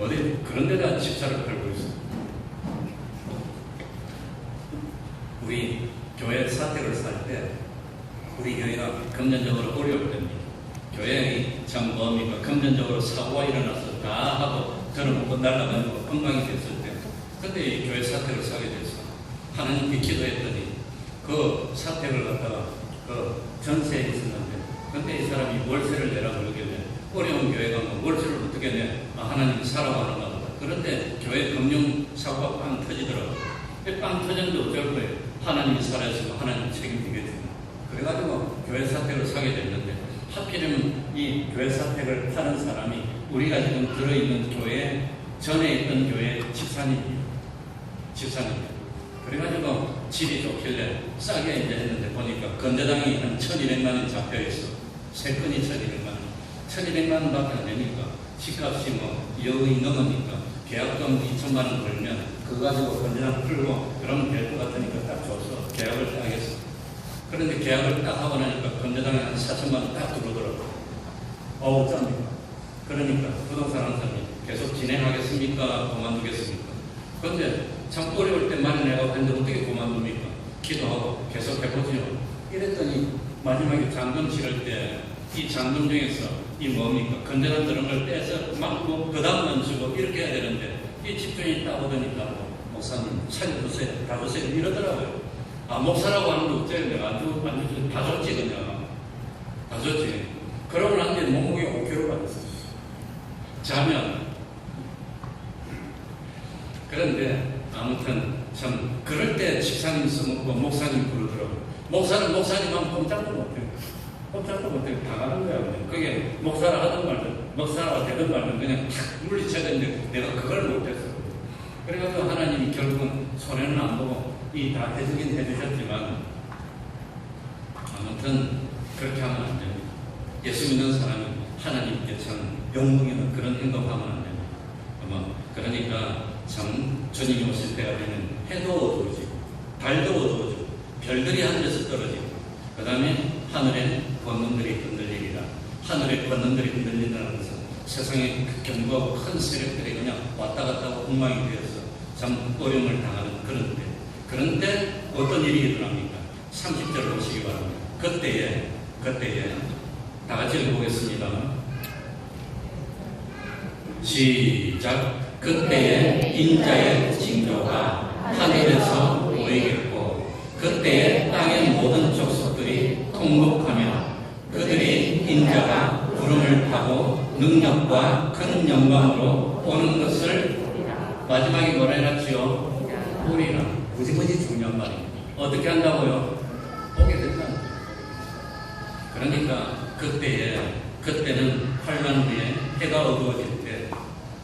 어디 그런 데다 집사를 걸고 있어. 우리 교회 사택을 살 때 우리 교회가 금전적으로 어려울 때입니다. 교회에 참 뭡니까? 금전적으로 사고가 일어나서 다 하고 들어먹고 날아가지고 건강이 됐을 때, 그때 이 교회 사택을 사게 됐어. 하나님께 기도했더니 그 사택을 갖다가 그 전세에 있었는데, 근데 이 사람이 월세를 내라고 그러길래, 어려운 교회가 뭐 월세를 어떻게 내? 하나님 사라고 하는가 보다. 그런데 교회 금융사고가 빵 터지더라고요. 빵 터졌는데 어쩔 거예요? 하나님이 살아있으면 하나님 책임지겠죠. 그래가지고 교회 사택을 사게 됐는데, 하필이면 이 교회 사택을 파는 사람이 우리가 지금 들어있는 교회 전에 있던 교회 집사님입니다. 그래가지고 집이 좋길래 싸게 이제 했는데, 보니까 건대당이 한 1,200만 원 잡혀있어. 세 건이 1,200만 원. 1,200만 원 밖에 안 되니까, 집값이 뭐 2억이 넘으니까 계약금 2천만 원 걸면 그거 가지고 건대당 풀고 그러면 될 것 같으니까 딱 줘서 계약을 딱 했어. 그런데 계약을 딱 하고 나니까 건대당에 한 4천만 원 딱 들어오더라고. 짭니까? 그러니까 부동산 한 사람이 계속 진행하겠습니까? 그만두겠습니까? 그런데 참 어려울 때 마련해가고 했는데 어떻게 그만둡니까? 기도하고 계속 해보지요. 이랬더니 마지막에 잔금 치를 때 이 잔금 중에서 이 뭡니까? 건전한 그런 걸 떼서 막 그 다음만 주고 이렇게 해야 되는데, 이 집주인이 따보더니까 목사님 살려주세요, 가주세요 이러더라고요. 아, 목사라고 하는 거 어때요? 내가 안 주지, 다 줬지 그냥. 다 줬지. 그러고 난 뒤에 몸무게 5kg 받았어요. 자면. 그런데 아무튼 참 그럴 때 집사님 써먹고 목사님 부르더라고요. 목사는 목사님만 꼼짝도 못해요. 꼼짝도 못해요. 당하는 거야. 그냥. 그게 목사라 하든 말든 목사라 되든 말든 그냥 탁 물리쳐야 되는데 내가 그걸 못했어. 그래가지고 하나님이 결국은 손해는 안 보고 이 다 해주긴 해주셨지만 아무튼 그렇게 하면 안 됩니다. 예수 믿는 사람은 하나님께 참 욕먹이는 그런 행동하면 안 됩니다. 그러니까 참 주님이 오실 때가 되면 해도 어두워지고 달도 어두워지고 별들이 하늘에서 떨어지고 그 다음에 하늘에 권능들이 흔들리리라. 하늘에 권능들이 흔들린다는 것은 세상에 견고하고 큰 세력들이 그냥 왔다 갔다 하고 엉망이 되어서 참 어려움을 당하는 그런 때. 그런데 어떤 일이 일어납니까? 30절을 보시기 바랍니다. 그때에 다 같이 읽어보겠습니다. 시작. 그때에 인자의 징조가 하늘에서 보이겠고 그때에 땅의 모든 족속들이 통곡하며 그들이 인자가 구름을 타고 능력과 큰 영광으로 오는 것을 마지막에 뭐라 해놨지요? 보리라. 무지무지 중요한 말입니다. 어떻게 한다고요? 보게 된다는 거예요. 그러니까 그때는 환난 후에 해가 어두워질 때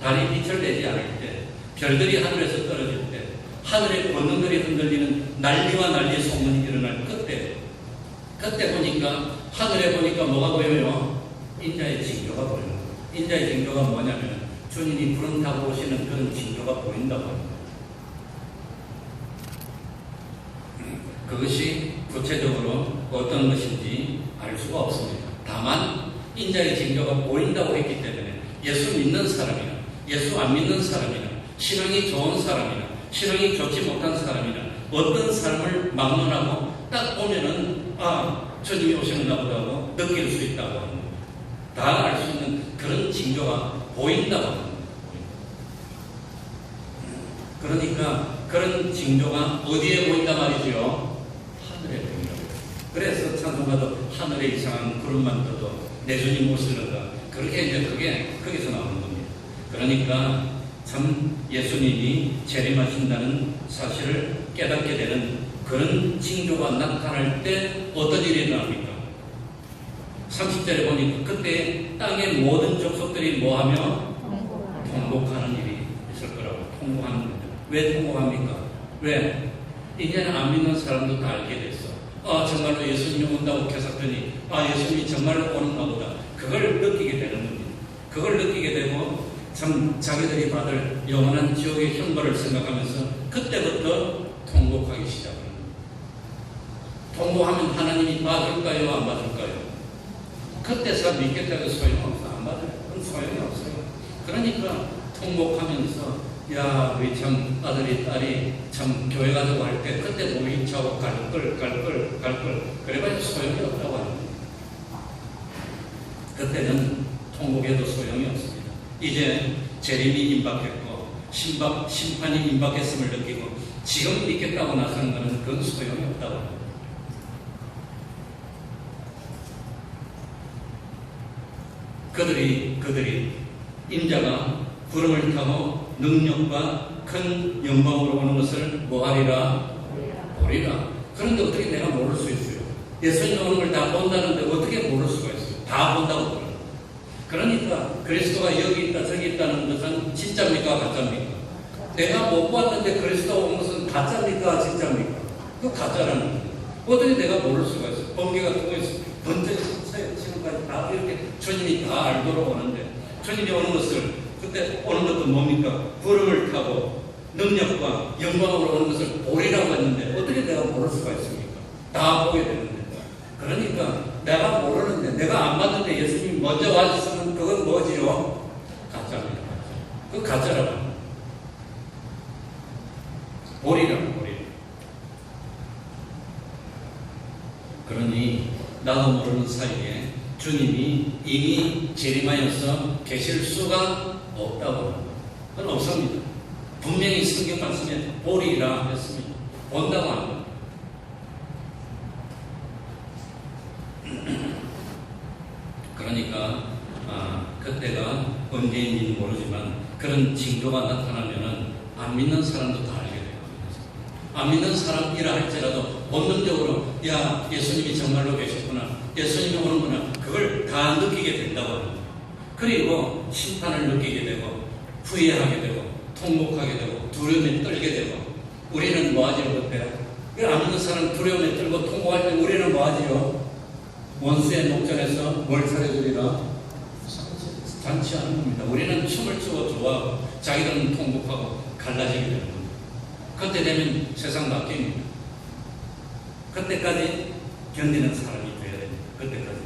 달이 빛을 내지 않을 때 별들이 하늘에서 떨어질 때 하늘의 권능들이 흔들리는 난리와 난리의 소문이 일어날 그때 보니까 하늘에 보니까 뭐가 보여요? 인자의 징조가 보여요. 인자의 징조가 뭐냐면 주님이 구름 타고 오시는 그런 징조가 보인다고 합니다. 그것이 구체적으로 어떤 것인지 알 수가 없습니다. 다만 인자의 징조가 보인다고 했기 때문에 예수 믿는 사람이나 예수 안 믿는 사람이나 신앙이 좋은 사람이나 신앙이 좋지 못한 사람이나 어떤 삶을 막론하고 딱 보면은 주님이 오시는가 보다 하고 느낄 수 있다고 합니다. 다 알 수 있는 그런 징조가 보인다고 합니다. 그러니까 그런 징조가 어디에 보인단 말이죠? 하늘에 보인다고. 그래서 찬송가도 하늘에 이상한 구름만 떠도 내 주님 오시려다. 그렇게 이제 그게 거기서 나오는 겁니다. 그러니까 참 예수님이 재림하신다는 사실을 깨닫게 되는 그런 징조가 나타날 때 어떤 일이 일어납니까? 30절에 보니까 그때 땅의 모든 족속들이 뭐하며? 통곡하는 일이 있을 거라고. 통곡하는 겁니다. 왜 통곡합니까? 왜? 이제는 안 믿는 사람도 다 알게 됐어. 정말로 예수님이 온다고 계속더니 예수님이 정말로 오는가 보다. 그걸 느끼게 되는 겁니다. 그걸 느끼게 되고 참 자기들이 받을 영원한 지옥의 형벌을 생각하면서 그때부터 통곡하기 시작합니다. 통곡하면 하나님이 받을까요? 안 받을까요? 그때서 믿겠다고 소용없어. 안 받아요. 그건 소용이 없어요. 그러니까 통곡하면서 우리 참 아들이 딸이 참 교회 가자고 할 때 그때 몸이 차고 갈걸 그래봐야 소용이 없다고 합니다. 그때는 통곡해도 소용이 없습니다. 이제 재림이 임박했고 심판이 임박했음을 느끼고 지금 믿겠다고 나서는 것은 그건 소용이 없다고 합니다. 그들이 인자가 구름을 타고 능력과 큰 영광으로 오는 것을 뭐하리라? 보리라. 그런데 어떻게 내가 모를 수 있어요? 예수님 오는 걸 다 본다는데 어떻게 모를 수가 있어요? 다 본다고 그래요. 그러니까 그리스도가 여기 있다 저기 있다는 것은 진짜입니까? 가짜입니까? 내가 못 봤는데 그리스도 온 것은 가짜입니까? 진짜입니까? 그 가짜라는 거예요. 어떻게 내가 모를 수가 있어요? 번개가 뜨고 있어요. 번째 지금까지 다 이렇게 주님이 다 알도록 오는데 주님이 오는 것을 그때 오는 것도 뭡니까? 구름을 타고 능력과 영광으로 오는 것을 보리라고 했는데 어떻게 내가 모를 수가 있습니까? 다 보게 되는데. 그러니까 내가 모르는데 내가 안 봤는데 예수님이 먼저 와주시면 그건 뭐지요? 가짜입니다. 그 가짜라고 합니다. 보리라고 보리. 그러니 나도 모르는 사이에 주님이 이미 재림하여서 계실 수가 없다고 합니다. 그건 없습니다. 분명히 성경 말씀에 보리라 했습니다. 본다고 한 겁니다. 그러니까 그때가 언제인지는 모르지만 그런 징조가 나타나면은 안 믿는 사람도 다 알게 돼요. 안 믿는 사람이라 할지라도 본능적으로 야, 예수님이 정말로 계셨구나, 예수님이 오는구나, 그걸 다 느끼게 된다고 합니다. 그리고 심판을 느끼게 되고 후회하게 되고 통곡하게 되고 두려움에 떨게 되고. 우리는 뭐하지요? 그때 안 믿는 사람 두려움에 떨고 통곡할 때 우리는 뭐하지요? 원수의 목전에서 뭘 차려주리라? 잔치하는 겁니다. 우리는 춤을 추고 좋아하고 자기들은 통곡하고 갈라지게 되는 겁니다. 그때 되면 세상 바뀝니다. 그때까지 견디는 사람이 되어야 됩니다. 그때까지.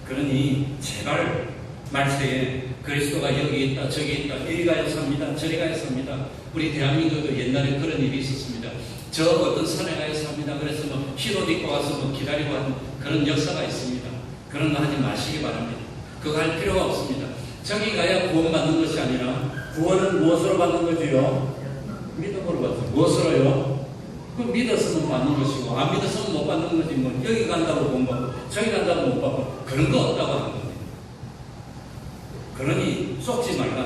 그러니 제발 말세에 그리스도가 여기 있다 저기 있다 이리 가야 삽니다 저리 가야 삽니다. 우리 대한민국도 옛날에 그런 일이 있었습니다. 저 어떤 산에 가야 삽니다. 그래서 뭐 흰옷 입고 와서 뭐 기다리고 하는 그런 역사가 있습니다. 그런 거 하지 마시기 바랍니다. 그거 할 필요가 없습니다. 저기 가야 구원받는 것이 아니라 구원은 무엇으로 받는 거지요? 믿음으로 받죠. 무엇으로요? 그 믿었으면 받는 것이고 안 믿었으면 못 받는 거지. 뭐 여기 간다고 못 받고 저기 간다고 못 받고 그런 거 없다고 하는 겁니다. 그러니 속지 말라.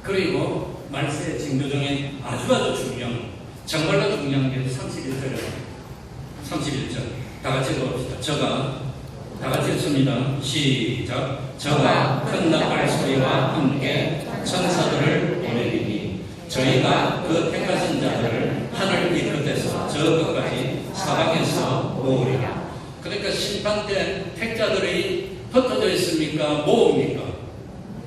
그리고 말세의 징조 중에 아주 중요한, 정말로 중요한 게 31절이에요. 31절 다 같이 읽어봅시다. 다 같이 읽습니다. 시작. 저가 큰 나팔 소리와 함께 천사들을 보내리니 저희가 그 택하신 자들을 하늘 이 끝에서 저 끝까지 사방에서 모으리라. 그러니까 심판 때 택자들이 흩어져 있습니까? 모읍니까?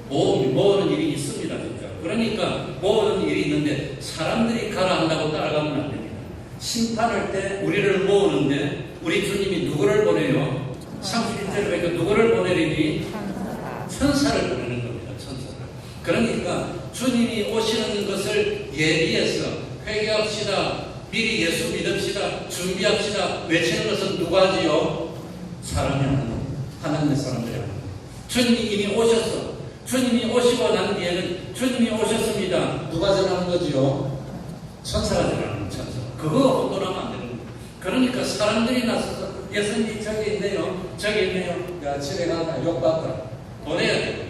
모으는 일이 있습니다. 진짜. 그러니까 모으는 일이 있는데 사람들이 가라 한다고 따라가면 안 됩니다. 심판할 때 우리를 모으는데 우리 주님이 누구를 보내요? 31절에 보니까 누구를 보내리니? 천사를 보내는 겁니다. 천사를. 그러니까 주님이 오시는 것을 예비해서 회개합시다. 미리 예수 믿읍시다. 준비합시다. 외치는 것은 누가 하지요? 사람이 하는 겁니다. 하나님의 사람들이 하는 겁니다. 주님이 이미 오셨어. 주님이 오시고 난 뒤에는 주님이 오셨습니다. 누가 전하는 거지요? 천사가 전하는 거예요. 천사. 그거 혼돈하면 안 되는 거예요. 그러니까 사람들이 나서서 예수님이 저기 있네요. 야, 집에 가다 욕받다. 보내야 돼요.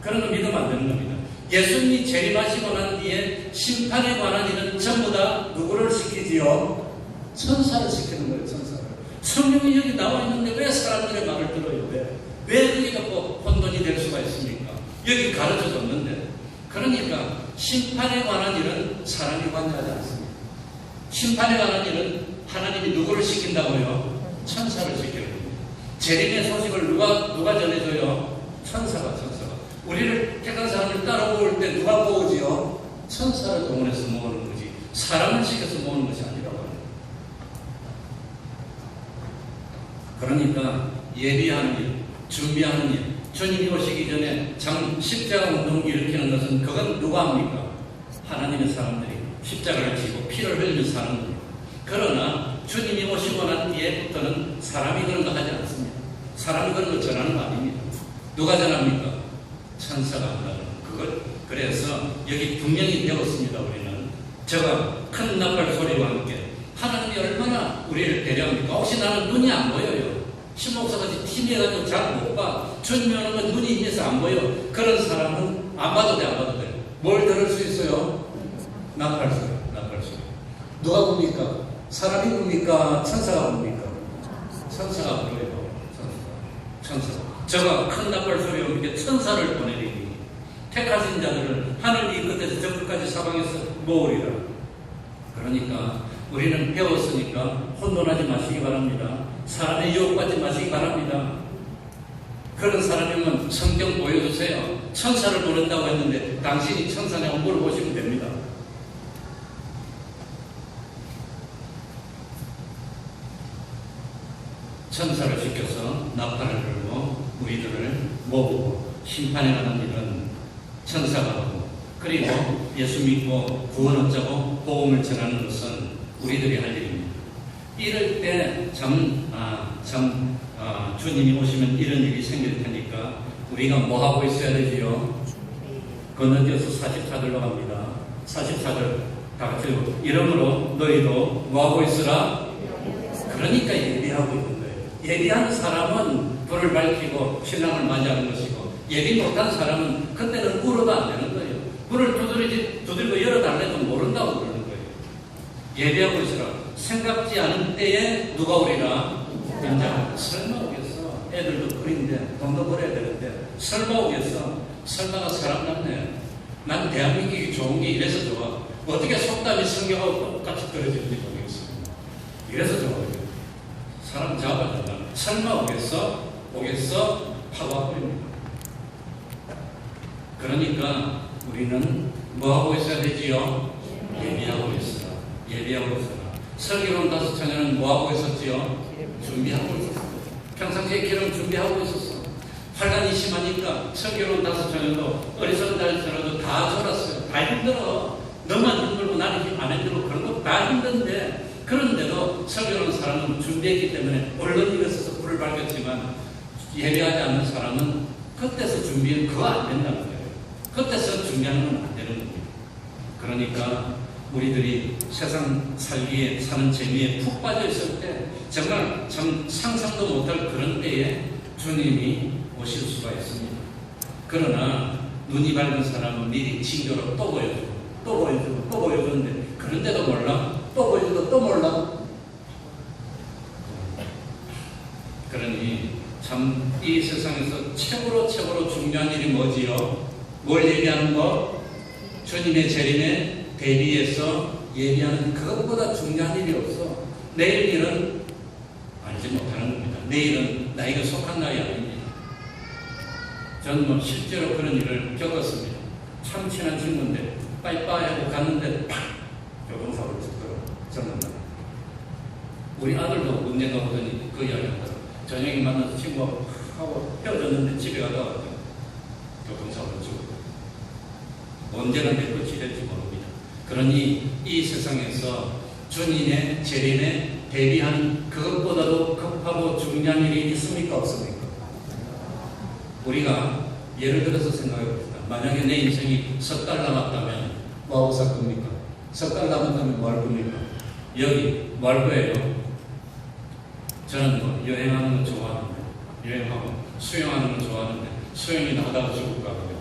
그런 거 믿으면 안 되는 겁니다. 예수님이 재림하시고 난 뒤에 심판에 관한 일은 전부 다 누구를 시키지요? 천사를 시키는 거예요. 천사를. 성령이 여기 나와 있는데 왜 사람들의 말을 들어요? 왜 그게 갖고 혼돈이 될 수가 있습니까? 여기 가르쳐 줬는데. 그러니까 심판에 관한 일은 사람이 관여하지 않습니다. 심판에 관한 일은 하나님이 누구를 시킨다고요? 천사를 시켜요. 재림의 소식을 누가 전해줘요? 천사가. 우리를 택한 사람을 따라 모을 때 누가 모으지요? 천사를 동원해서 모으는 거지. 사람을 시켜서 모으는 것이 아니라고 합니다. 그러니까 예비하는 일, 준비하는 일, 주님이 오시기 전에 십자가 운동을 일으키는 것은 그건 누가 합니까? 하나님의 사람들이 십자가를 지고 피를 흘리는 사람들이. 그러나 주님이 오시고 난 뒤에부터는 사람이 그런 거 하지 않습니다. 사람이 그런 거 전하는 거 아닙니다. 누가 전합니까? 천사가 한다는 그걸. 그래서 여기 분명히 배웠습니다. 우리는 저가 큰 나팔 소리와 함께. 하나님이 얼마나 우리를 배려합니까? 혹시 나는 눈이 안 보여요. 신목사같이 TV에가지고 잘 못 봐. 주님이 오는 건 눈이 있어서 안 보여. 그런 사람은 안 봐도 돼. 뭘 들을 수 있어요? 나팔 소리. 누가 봅니까? 사람이 봅니까? 천사가 봅니까? 천사가 불러요. 천사가. 저가 큰 나팔 소리와 함께 천사를 보내리니 택하신 자들을 하늘 이 끝에서 저 끝까지 사방에서 모으리라. 그러니까 우리는 배웠으니까 혼돈하지 마시기 바랍니다. 사람의 유혹받지 마시기 바랍니다. 그런 사람이면 성경 보여주세요. 천사를 보낸다고 했는데 당신이 천사냐고 물어보시면 됩니다. 천사를 시켜서 나팔을 불고 우리들을 모으고 심판에 관한 일은 천사가 하고, 그리고 예수 믿고 구원 얻자고 복음을 전하는 것은 우리들이 할 일입니다. 이럴 때 주님이 오시면 이런 일이 생길 테니까 우리가 뭐 하고 있어야 되지요? 건너뛰어서 44절로 갑니다. 44절 다 같이 이러므로 너희도 뭐하고 있으라? 그러니까 예비하고 있는 거예요. 예비하는 사람은 불을 밝히고 신랑을 맞이하는 것이고, 예비 못한 사람은 그때는 울어도 안 되는 거예요. 불을 두들고 열어달래도 모른다고 그러는 거예요. 예비하고 있으라. 생각지 않은 때에 누가 오리라? 인자. 설마 오겠어? 애들도 어린데 돈도 벌어야 되는데 설마 오겠어? 설마가 사람 같네. 난 대한민국이 좋은 게 이래서 좋아. 어떻게 속담이 성경하고 똑같이 떨어지는지 모르겠어요. 이래서 좋아요. 사람 잡아준다. 설마 오겠어? 오겠어? 하고 와버립니다. 그러니까 우리는 뭐하고 있어야 되지요? 예비하고 있어라. 예비하고 있어라. 설교론 5처녀는 뭐하고 있었지요? 준비하고 있었어. 평상시에 기름 준비하고 있었어. 환란이 심하니까 설교론 5처녀도 어리석은달처럼도 다 졸았어요. 다 힘들어. 너만 힘들고 나는 힘 안 힘들고 그런 거 다 힘든데, 그런데도 설교론 사람은 준비했기 때문에 물론 일어서서 불을 밝혔지만, 예배하지 않는 사람은 그때서 준비는 그거 안 된다는 거예요. 그때서 준비하는 건 안 되는 겁니다. 그러니까 우리들이 세상 살기에 사는 재미에 푹 빠져 있을 때, 정말 참 상상도 못할 그런 때에 주님이 오실 수가 있습니다. 그러나 눈이 밝은 사람은 미리 징조로 또 보여주고 또 보여주고 또 보여주는데, 그런데도 몰라? 또 보여주고 또 몰라? 그러니 참 이 세상에서 최고로 중요한 일이 뭐지요? 뭘 예비하는 거? 주님의 재림에 대비해서 예비하는, 그것보다 중요한 일이 없어. 내일 일은 알지 못하는 겁니다. 내일은 나이가 속한 나이 아닙니다. 저는 실제로 그런 일을 겪었습니다. 참 친한 친구인데 빠이빠이 하고 갔는데 팍! 교통사고를 죽더라고요. 우리 아들도 언젠가 보더니 그 이야기 하더라고요. 저녁에 만나서 친구하고 헤어졌는데 집에 가다가 교통사고를 죽었어요. 언제나 내 끝이 될지 모릅니다. 그러니 이 세상에서 주님의 재림에 대비하는 그것보다도 급하고 중요한 일이 있습니까? 없습니까? 우리가 예를 들어서 생각해 봅시다. 만약에 내 인생이 석 달 남았다면 뭐하고 살 겁니까? 석 달 남았다면 뭐 할 겁니까? 여기 뭐 할 거예요? 저는 뭐 여행하는 거 좋아하는데, 여행하고 수영하는 거 좋아하는데 수영이나 하다가 죽을까 봐요.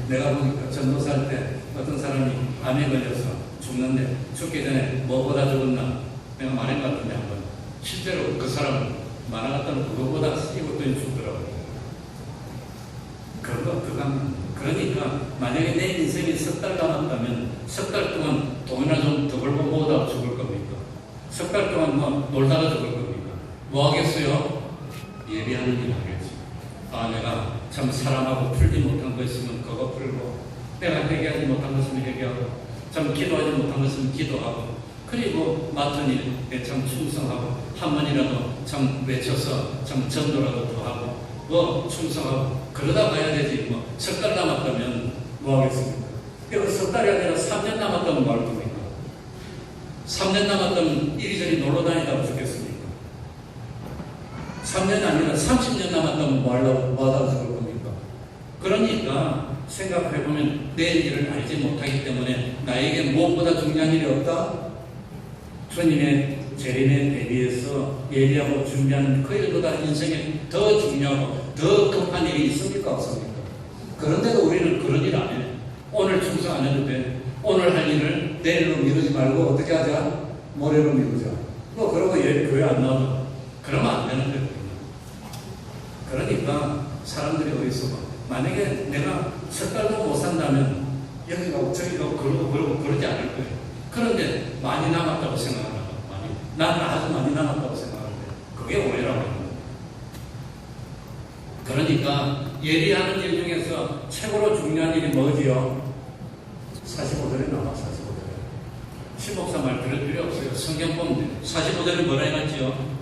내가 보니까 전도사할 때 어떤 사람이 암에 걸려서 죽는데 죽기 전에 뭐보다 죽었나? 내가 말한 것 같은데 한번. 실제로 그 사람은 만화 같다는 그거보다 이것도 죽더라고요. 그러니까 만약에 내 인생이 석 달 남았다면 석 달 동안 돈이나 좀 더 벌고 뭐하다가 죽을 겁니까? 석 달 동안 뭐 놀다가 죽을 겁니까? 뭐 하겠어요? 예비하는 일 하겠지. 아, 내가 참 사람하고 풀지 못한 거 있으면 그거 풀고, 내가 회개하지 못한 거 있으면 회개하고, 참 기도하지 못한 거 있으면 기도하고, 그리고 맡은 일에 참 충성하고, 한 번이라도 참 외쳐서 참 전도라도 더 하고, 뭐 충성하고, 그러다 가야 되지. 뭐 석 달 남았다면 뭐 하겠습니까? 그리고 석 달이 아니라 3년 남았다면 뭐 할 겁니까? 3년 남았다면 이리저리 놀러 다니다가 죽겠습니까? 3년이 아니라 30년 남았다면 뭐 하다가 죽을 겁니까? 그러니까 생각해보면 내일 일을 알지 못하기 때문에 나에게 무엇보다 중요한 일이 없다? 주님의 재림에 대비해서 예비하고 준비하는 그 일보다 인생에 더 중요하고 더 급한 일이 있습니까? 없습니까? 그런데도 우리는 그런 일 안 해. 오늘 충성 안 해도 돼. 오늘 할 일을 내일로 미루지 말고 어떻게 하자? 모레로 미루자. 뭐 그러고 교회 안 나와도 그러면 안 되는 거예요. 그러니까 사람들이 어디서 만약에 내가 석 달도 못 산다면 여기 가고 저기 가고 그러고 그러지 않을 거예요. 그런데 많이 남았다고 생각하나 봐. 나는 아주 많이 남았다고 생각하는데 그게 오해라고 합니다. 그러니까 예비하는 일 중에서 최고로 중요한 일이 뭐지요? 45절에 나와. 45절에 신목사 말 들을 필요 없어요. 성경 보면 45절에 뭐라 해놨지요?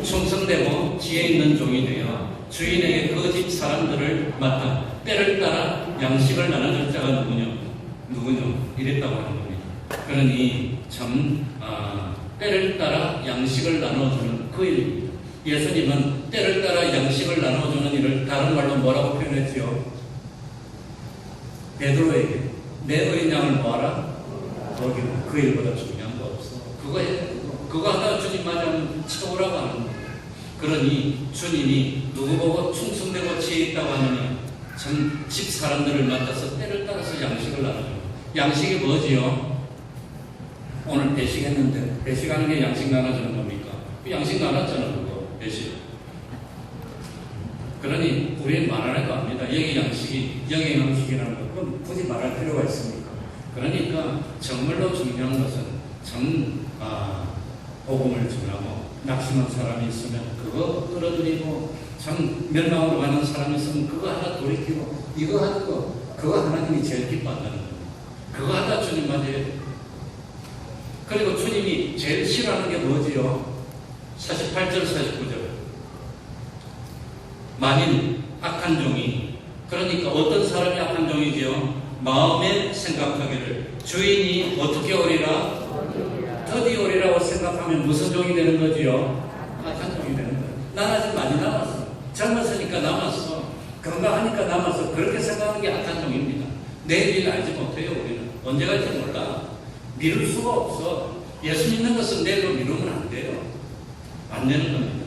충성되고 지혜 있는 종이 되어 주인에게 그 집 사람들을 맡아 때를 따라 양식을 나눠줄 자가 누구냐 이랬다고 하는 겁니다. 그러니 참 때를 따라 양식을 나눠주는 그 일입니다. 예수님은 때를 따라 양식을 나눠주는 일을 다른 말로 뭐라고 표현했지요? 베드로에게 내 어린 양을 모아라. 거기는 그 일보다 중요한 거 없어. 그거 해. 그거 하다가 주님 맞이하면 최고라고 하는 거예요. 그러니 주님이 누구 보고 충성되고 지혜 있다고 하느냐? 전 집 사람들을 만나서 때를 따라서 양식을 나눠줘요. 양식이 뭐지요? 오늘 배식했는데 배식하는 게 양식 나눠주는 겁니까? 그 양식 나눴잖아 그거 배식. 그러니 우리는 말할 거 압니다. 영의 양식이 영의 양식이라는 것 그건 굳이 말할 필요가 있습니까? 그러니까 정말로 중요한 것은 복음을 전하고 낙심한 사람이 있으면 그거 끌어들이고 참 멸망으로 가는 사람이 있으면 그거 하나 돌이키고 이거 하는 거 그거 하나님이 제일 기뻐한다는 거예요. 그거 하다 주님 맞이해요. 그리고 주님이 제일 싫어하는 게 뭐지요? 48절 49절 만일 악한 종이 그러니까 어떤 사람이 악한 종이지요? 마음에 생각하기를 주인이 어떻게 오리라? 더디 오리라고 생각하면 무슨 종이 되는 거지요? 악한 종이 되는 거예요. 난 아직 많이 남았어. 젊었으니까 남았어. 건강하니까 남았어. 그렇게 생각하는 게 악한 종입니다. 내일 알지 못해요. 우리는 언제 갈지 몰라. 미룰 수가 없어. 예수 믿는 것은 내일로 미루면 안 돼요. 안 되는 겁니다.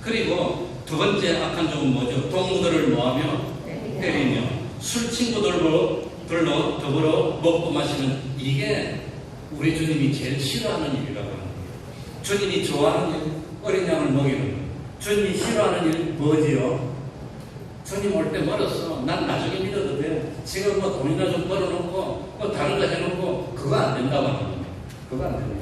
그리고 두 번째 악한 종은 뭐죠? 동무들을 모하며 때리며 술 친구들로 더불어 먹고 마시는 이게 우리 주님이 제일 싫어하는 일이라고 하는 거예요. 주님이 좋아하는 일, 어린 양을 먹이는 거예요. 주님이 싫어하는 일 뭐지요? 주님 올 때 멀었어. 난 나중에 믿어도 돼. 지금 뭐 돈이나 좀 벌어놓고 뭐 다른 거 해놓고 그거 안 된다고 하는 거예요. 그거 안 됩니다.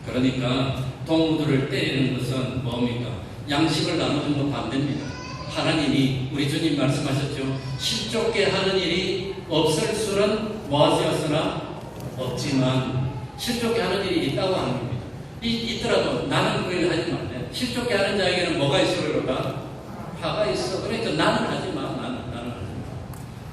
그러니까 동무들을 때리는 것은 뭡니까? 양식을 나누는 건 반대입니다. 하나님이 우리 주님 말씀하셨죠. 실족게 하는 일이 없을 수는 뭐하시었으나 없지만 실족게 하는 일이 있다고 하는 겁니다. 있더라도 나는 그 일 하지 말래. 실족게 하는 자에게는 뭐가 있어 그러다? 화가 있어. 그러니까 나는 하지 마. 나는 하지 마.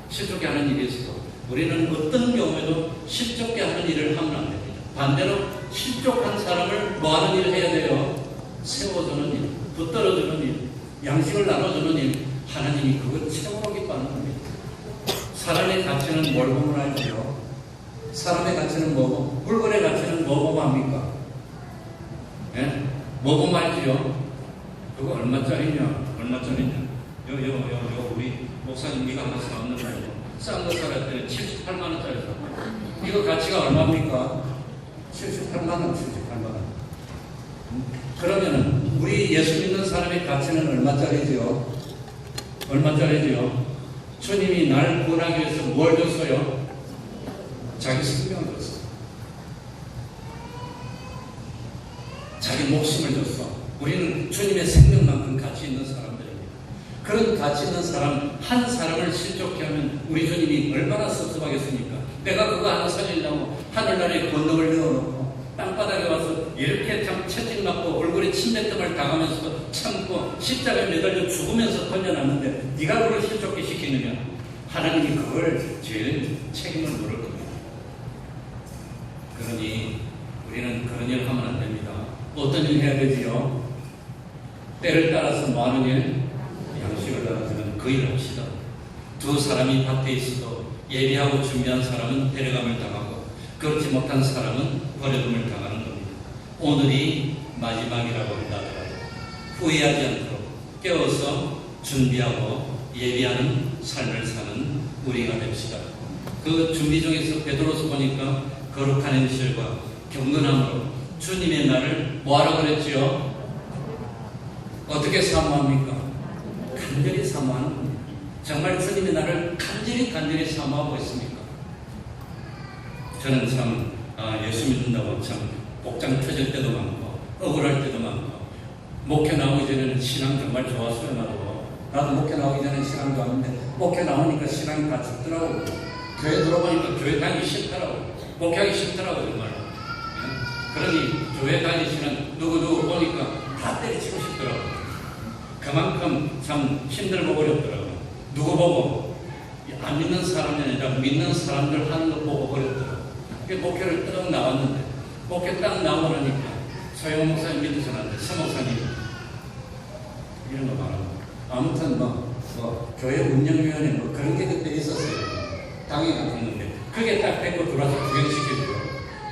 실족게 하는 일이 있어. 우리는 어떤 경우에도 실족게 하는 일을 하면 안 됩니다. 반대로 실족한 사람을 뭐 하는 일을 해야 돼요? 세워주는 일, 붙들어주는 일, 양식을 나눠주는 일. 하나님이 그걸 최고로 기뻐하는 겁니다. 사람의 가치는 뭘 보면 알지요? 사람의 가치는 뭐고? 물건의 가치는 뭐 보면 합니까? 예? 뭐 보면 알지요? 그거 얼마짜리냐? 요 우리 목사님 이거 하나 사왔는 거예요. 싼 거 사갈 때는 78만 원짜리 샀고 이거 가치가 얼마입니까? 78만 원, 78만 원. 그러면은 우리 예수 믿는 사람의 가치는 얼마짜리지요? 얼마짜리지요? 주님이 나를 구원하기 위해서 뭘 줬어요? 자기 생명을 줬어. 자기 목숨을 줬어. 우리는 주님의 생명만큼 가치 있는 사람들입니다. 그런 가치 있는 사람 한 사람을 실족케 하면 우리 주님이 얼마나 섭섭하겠습니까? 내가 그거 하나 살리려고 하늘나라에 권능을 내어놓고 땅바닥에 와서 이렇게 참 채찍맞고 얼굴에 침뱉음을 당하면서도 참고 십자가에 매달려 죽으면서 던져놨는데 네가 그걸 실족케 시키느냐? 하나님이 그걸 제일 책임을 물을 겁니다. 그러니 우리는 그런 일 하면 안 됩니다. 어떤 일 해야 되지요? 때를 따라서 뭐 하는 일? 양식을 나눠주면 그 일을 합시다. 두 사람이 밭에 있어도 예비하고 준비한 사람은 데려감을 당하고 그렇지 못한 사람은 버려둠을 당하는 겁니다. 오늘이 마지막이라고 한다더라도 후회하지 않도록 깨워서 준비하고 예비하는 삶을 사는 우리가 됩시다. 그 준비 중에서 베드로서 보니까 거룩한 행실과 경건함으로 주님의 날을 뭐하라 그랬지요? 어떻게 사모합니까? 간절히 사모하는 겁니다. 정말 주님의 날을 간절히 사모하고 있습니까? 저는 참 예수 믿는다고 참 복장 터질 때도 많고 억울할 때도 많고 목회 나오기 전에는 신앙 정말 좋았어요. 나도 목회 나오기 전에 신앙 좋았는데 목회 나오니까 신앙이 다 죽더라고. 교회 들어보니까 교회 다니기 싫더라고. 목회하기 싫더라고 정말. 그러니 교회 다니시는 누구 보니까 다 때리치고 싶더라고. 그만큼 참 힘들고 어렵더라고. 누구 보고? 안 믿는 사람이 아니라 믿는 사람들 하는 거 보고 어렵더라고. 목회를 딱 나왔는데 목회 딱 나오고 나니까 서영 목사님 믿으셨는데 서 목사님 이런 거 말하고. 아무튼 교회 운영위원회 그런 게 그때 있었어요. 당이 같은 건데. 그게 딱 데리고 들어와서 구경시켜주고.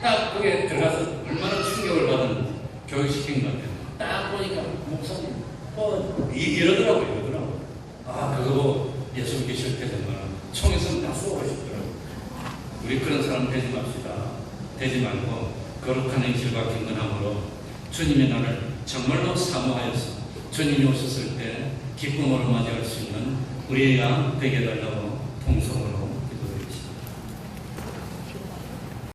딱 그게 들어가서 얼마나 충격을 받은 교육시킨 것 같아요. 딱 보니까 목사님, 이러더라고요. 그거 예수 믿기 싫대더만 총에서 다 쏘고 싶더라고요. 우리 그런 사람 되지 맙시다. 되지 말고 거룩한 행실과 경건함으로 주님의 날을 정말로 사모하여서 주님이 오셨을 때 기쁨으로 맞이할 수 있는 우리의 양 되게 해달라고 통성을